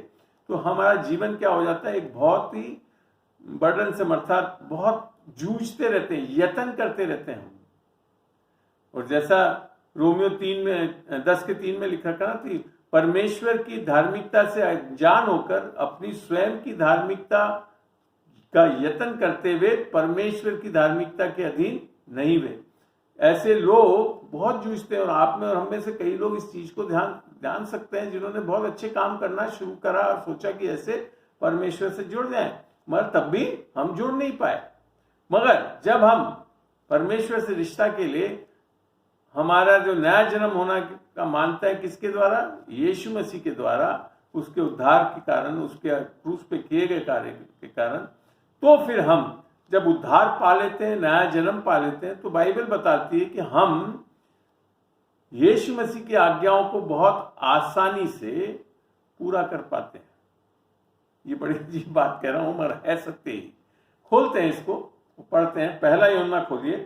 [SPEAKER 1] तो हमारा जीवन क्या हो जाता है? एक बहुत ही बर्डन से, अर्थात बहुत जूझते रहते हैं, यत्न करते रहते हैं। और जैसा रोमियो 10:3 में लिखा था कि परमेश्वर की धार्मिकता से अनजान होकर अपनी स्वयं की धार्मिकता का यत्न करते हुए परमेश्वर की धार्मिकता के अधीन नहीं हुए। ऐसे लोग बहुत जूझते हैं, और आप में और हम में से कई लोग इस चीज को ध्यान सकते हैं, जिन्होंने बहुत अच्छे काम करना शुरू करा और सोचा कि ऐसे परमेश्वर से जुड़ जाएं, मगर तब भी हम जुड़ नहीं पाए। मगर जब हम परमेश्वर से रिश्ता के लिए हमारा जो नया जन्म होना का मानते हैं, किसके द्वारा? यीशु मसीह के द्वारा, उसके उद्धार के कारण, उसके क्रूस पे किए गए कार्य के कारण, तो फिर हम जब उद्धार पा लेते हैं, नया जन्म पा लेते हैं, तो बाइबल बताती है कि हम यीशु मसीह की आज्ञाओं को बहुत आसानी से पूरा कर पाते हैं। ये बड़ी अजीब बात कह रहा हूं मगर है सत्य ही। खोलते हैं इसको, पढ़ते हैं। पहला यूहन्ना खोलिए।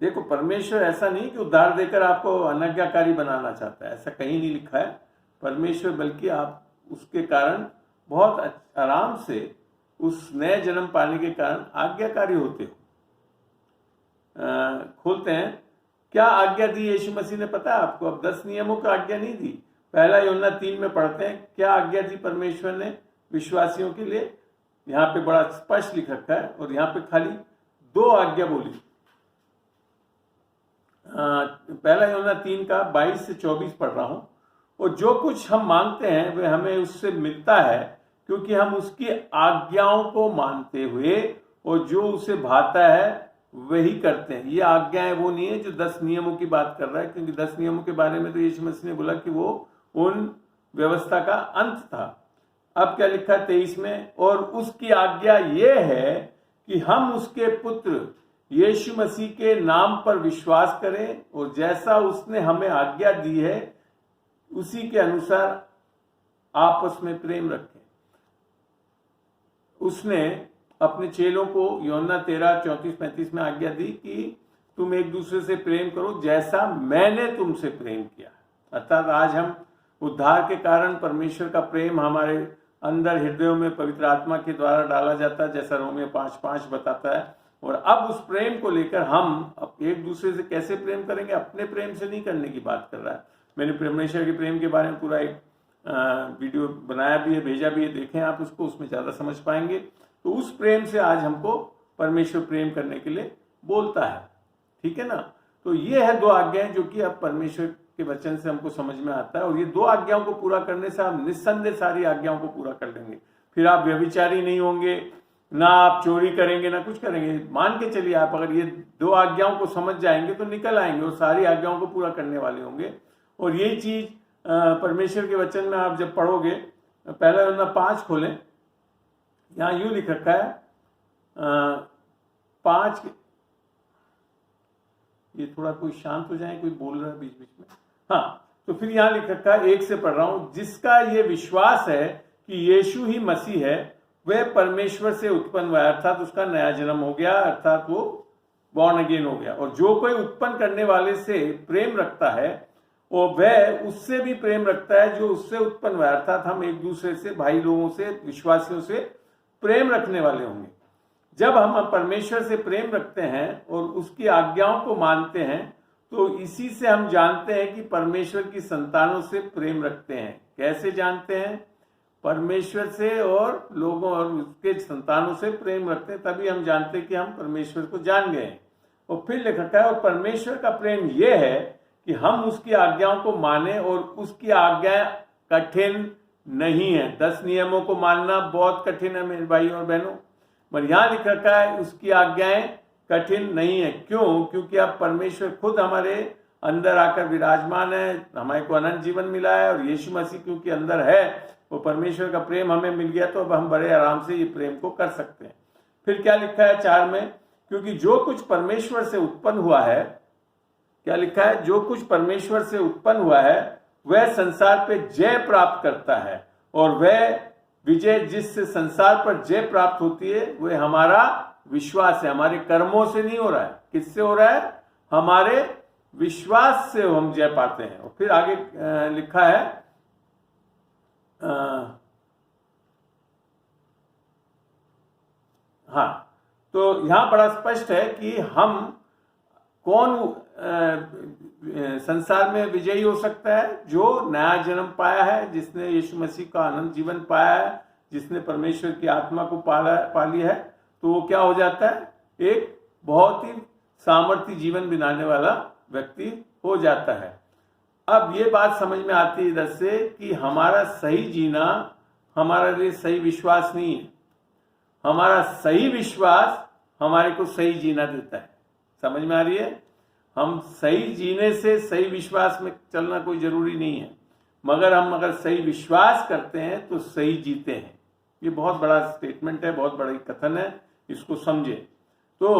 [SPEAKER 1] देखो, परमेश्वर ऐसा नहीं कि उद्धार देकर आपको अनाज्ञाकारी बनाना चाहता है, ऐसा कहीं नहीं लिखा है। परमेश्वर बल्कि आप उसके कारण बहुत आराम से, उस नए जन्म पाने के कारण आज्ञाकारी होते हो। खोलते हैं। क्या आज्ञा दी यीशु मसीह ने, पता है आपको? अब 10 नियमों की आज्ञा नहीं दी। पहला यूहन्ना 3 में पढ़ते हैं, क्या आज्ञा दी परमेश्वर ने विश्वासियों के लिए। यहाँ पे बड़ा स्पष्ट लिख रखा है, और यहाँ पे खाली 2 आज्ञा बोली। पहला यूहन्ना 3 का 22 से 24 पढ़ रहा हूं। और जो कुछ हम मांगते हैं वह हमें उससे मिलता है, क्योंकि हम उसकी आज्ञाओं को मानते हुए और जो उसे भाता है वही करते हैं। ये आज्ञाएं वो नहीं है जो 10 नियमों की बात कर रहा है, क्योंकि 10 नियमों के बारे में तो यीशु मसीह ने बोला कि वो उन व्यवस्था का अंत था। अब क्या लिखा है 23 में? और उसकी आज्ञा ये है कि हम उसके पुत्र यीशु मसीह के नाम पर विश्वास करें, और जैसा उसने हमें आज्ञा दी है उसी के अनुसार आपस में प्रेम रखें। उसने अपने चेलों को यूहन्ना 13, 34, 35 में आज्ञा दी कि तुम एक दूसरे से प्रेम करो जैसा मैंने तुमसे प्रेम किया। अर्थात आज हम उद्धार के कारण परमेश्वर का प्रेम हमारे अंदर हृदयों में पवित्र आत्मा के द्वारा डाला जाता है, जैसा रोमियो 5:5 बताता है। और अब उस प्रेम को लेकर हम एक दूसरे से कैसे प्रेम करेंगे? अपने प्रेम से नहीं करने की बात कर रहा है। मैंने परमेश्वर के प्रेम के बारे में पूरा एक वीडियो बनाया भी है, भेजा भी है, देखें आप उसको, उसमें ज्यादा समझ पाएंगे। तो उस प्रेम से आज हमको परमेश्वर प्रेम करने के लिए बोलता है, ठीक है ना। तो ये है 2 आज्ञाएं जो कि अब परमेश्वर के वचन से हमको समझ में आता है, और ये 2 आज्ञाओं को पूरा करने से आप निस्संदेह सारी आज्ञाओं को पूरा कर लेंगे। फिर आप व्यभिचारी नहीं होंगे, ना आप चोरी करेंगे, ना कुछ करेंगे। मान के चलिए, आप अगर ये 2 आज्ञाओं को समझ जाएंगे तो निकल आएंगे और सारी आज्ञाओं को पूरा करने वाले होंगे। और यही चीज परमेश्वर के वचन में आप जब पढ़ोगे, पहला यूहन्ना 5 खोलें, यहां यूं लिख रखा है 5। ये थोड़ा कोई शांत हो जाए, कोई बोल रहा है बीच बीच में। हाँ, तो फिर यहां लिख रखा है 1 से पढ़ रहा हूं, जिसका ये विश्वास है कि यीशु ही मसीह है, वह परमेश्वर से उत्पन्न हुआ, अर्थात उसका नया जन्म हो गया, अर्थात वो बॉर्न अगेन हो गया। और जो कोई उत्पन्न करने वाले से प्रेम रखता है, और वह उससे भी प्रेम रखता है जो उससे उत्पन्न हुआ, अर्थात हम एक दूसरे से, भाई लोगों से, विश्वासियों से प्रेम रखने वाले होंगे। जब हम परमेश्वर से प्रेम रखते हैं और उसकी आज्ञाओं को मानते हैं, तो इसी से हम जानते हैं कि परमेश्वर की संतानों से प्रेम रखते हैं। कैसे जानते हैं? परमेश्वर से और लोगों और उसके संतानों से प्रेम रखते हैं, तभी हम जानते हैं कि हम परमेश्वर को जान गए। और फिर लिखा है, और परमेश्वर का प्रेम यह है कि हम उसकी आज्ञाओं को माने, और उसकी आज्ञाएं कठिन नहीं है। 10 नियमों को मानना बहुत कठिन है मेरे भाई और बहनों, पर यहां लिख रखा है उसकी आज्ञाएं कठिन नहीं है। क्यों? क्योंकि अब परमेश्वर खुद हमारे अंदर आकर विराजमान है, हमारे को अनंत जीवन मिला है, और यीशु मसीह क्योंकि अंदर है, वो परमेश्वर का प्रेम हमें मिल गया, तो अब हम बड़े आराम से ये प्रेम को कर सकते हैं। फिर क्या लिखा है 4 में? क्योंकि जो कुछ परमेश्वर से उत्पन्न हुआ है, क्या लिखा है? जो कुछ परमेश्वर से उत्पन्न हुआ है वह संसार पे जय प्राप्त करता है, और वह विजय जिससे संसार पर जय प्राप्त होती है वह हमारा विश्वास है। हमारे कर्मों से नहीं हो रहा है। किससे हो रहा है? हमारे विश्वास से हम जय पाते हैं। और फिर आगे लिखा है हाँ, तो यहां बड़ा स्पष्ट है कि हम कौन संसार में विजयी हो सकता है? जो नया जन्म पाया है, जिसने यीशु मसीह का अनंत जीवन पाया है, जिसने परमेश्वर की आत्मा को पा लिया है, तो वो क्या हो जाता है? एक बहुत ही सामर्थ्य जीवन बिताने वाला व्यक्ति हो जाता है। अब ये बात समझ में आती है इधर से कि हमारा सही जीना हमारे लिए सही विश्वास नहीं है। हमारा सही विश्वास हमारे को सही जीना देता है। समझ में आ रही है? हम सही जीने से सही विश्वास में चलना कोई जरूरी नहीं है, मगर हम अगर सही विश्वास करते हैं तो सही जीते हैं। ये बहुत बड़ा स्टेटमेंट है, बहुत बड़ा कथन है, इसको समझे। तो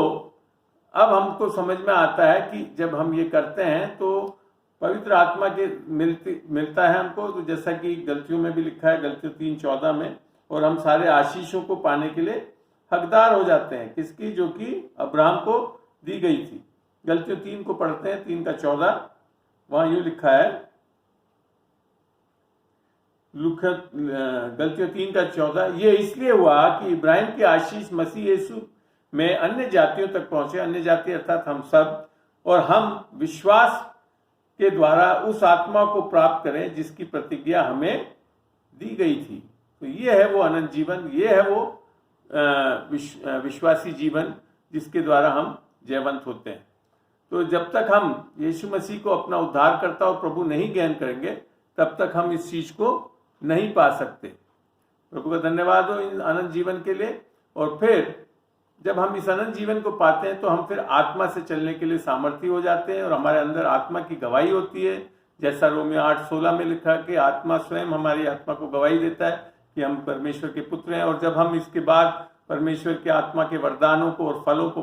[SPEAKER 1] अब हमको समझ में आता है कि जब हम ये करते हैं तो पवित्र आत्मा के मिलता है हमको। तो जैसा कि गलतियों में भी लिखा है, गलतियों 3:14 में, और हम सारे आशीषों को पाने के लिए हकदार हो जाते हैं। किसकी? जो कि अब्राहम को दी गई थी। गलतियों 3 को पढ़ते हैं, 3:14, वहां यूं लिखा है, गलतियों 3:14, ये इसलिए हुआ कि इब्राहिम की आशीष मसीह यीशु में अन्य जातियों तक पहुंचे, अन्य जाति अर्थात हम सब, और हम विश्वास के द्वारा उस आत्मा को प्राप्त करें जिसकी प्रतिज्ञा हमें दी गई थी। तो ये है वो अनंत जीवन, ये है वो विश्वासी जीवन जिसके द्वारा हम जयवंत होते हैं। तो जब तक हम यीशु मसीह को अपना उद्धारकर्ता और प्रभु नहीं ग्रहण करेंगे तब तक हम इस चीज को नहीं पा सकते। प्रभु का धन्यवाद हो इन अनंत जीवन के लिए। और फिर जब हम इस अनंत जीवन को पाते हैं तो हम फिर आत्मा से चलने के लिए सामर्थ्य हो जाते हैं और हमारे अंदर आत्मा की गवाही होती है। जैसा रोमियो 8:16 में लिखा कि आत्मा स्वयं हमारी आत्मा को गवाही देता है कि हम परमेश्वर के पुत्र हैं। और जब हम इसके बाद परमेश्वर के आत्मा के वरदानों को और फलों को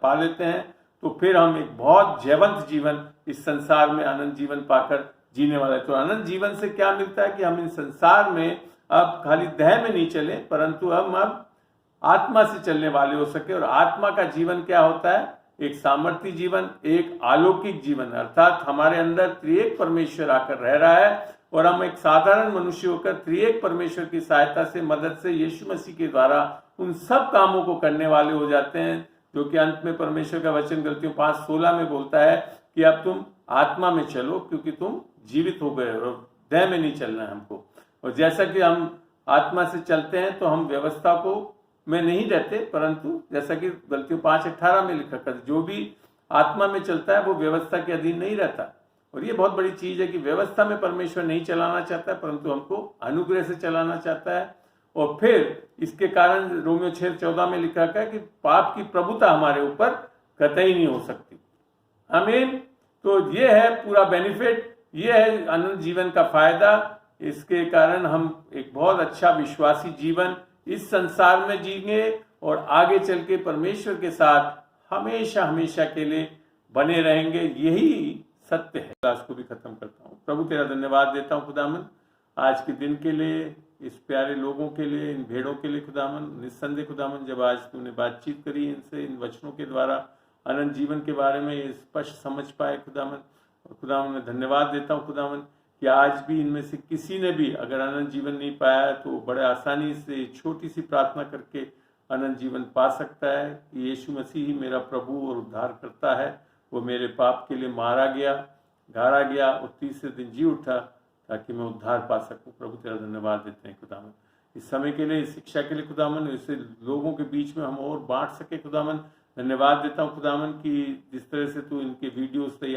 [SPEAKER 1] पा लेते हैं तो फिर हम एक बहुत जयवंत जीवन इस संसार में अनंत जीवन पाकर जीने वाले हैं। तो अनंत जीवन से क्या मिलता है कि हम इन संसार में अब खाली देह में नहीं चले, परंतु हम अब आत्मा से चलने वाले हो सके। और आत्मा का जीवन क्या होता है? एक सामर्थ्य जीवन, एक अलौकिक जीवन, अर्थात हमारे अंदर त्रिएक परमेश्वर आकर रह रहा है और हम एक साधारण मनुष्य होकर त्रिएक परमेश्वर की सहायता से, मदद से, यीशु मसीह के द्वारा उन सब कामों को करने वाले हो जाते हैं जो कि अंत में परमेश्वर का वचन गलतियों 5:16 में बोलता है कि अब तुम आत्मा में चलो क्योंकि तुम जीवित हो गए और देह में नहीं चलना है हमको। और जैसा कि हम आत्मा से चलते हैं तो हम व्यवस्था को में नहीं रहते, परंतु जैसा कि गलतियों 5:18 में लिखा कर जो भी आत्मा में चलता है वो व्यवस्था के अधीन नहीं रहता। और ये बहुत बड़ी चीज है कि व्यवस्था में परमेश्वर नहीं चलाना चाहता है, परंतु हमको अनुग्रह से चलाना चाहता है। और फिर इसके कारण रोमियो 6:14 में लिखा है कि पाप की प्रभुता हमारे ऊपर कतई नहीं हो सकती। आमीन। तो ये है पूरा बेनिफिट, ये है अनंत जीवन का फायदा। इसके कारण हम एक बहुत अच्छा विश्वासी जीवन इस संसार में जीएंगे और आगे चल के परमेश्वर के साथ हमेशा हमेशा के लिए बने रहेंगे। यही सत्य है। क्लास को भी खत्म करता हूँ। प्रभु तेरा धन्यवाद देता हूँ खुदावन आज के दिन के लिए, इस प्यारे लोगों के लिए, इन भेड़ों के लिए खुदावन। निस्संदेह खुदावन जब आज तूने बातचीत करी इनसे, इन वचनों के द्वारा अनंत जीवन के बारे में ये स्पष्ट समझ पाए खुदावन। और खुदावन मैं धन्यवाद देता हूँ खुदावन कि आज भी इनमें से किसी ने भी अगर अनंत जीवन नहीं पाया है तो बड़े आसानी से छोटी सी प्रार्थना करके अनंत जीवन पा सकता है कि यीशु मसीह ही मेरा प्रभु और उद्धार करता है। वो मेरे पाप के लिए मारा गया, गाड़ा गया और तीसरे दिन जी उठा ताकि मैं उद्धार पा सकूं। प्रभु तेरा धन्यवाद देते हैं खुदावन इस समय के लिए, इस शिक्षा के लिए खुदावन। इससे लोगों के बीच में हम और बांट सके खुदावन। धन्यवाद देता हूँ खुदावन कि जिस तरह से तू इनके वीडियोस तैयार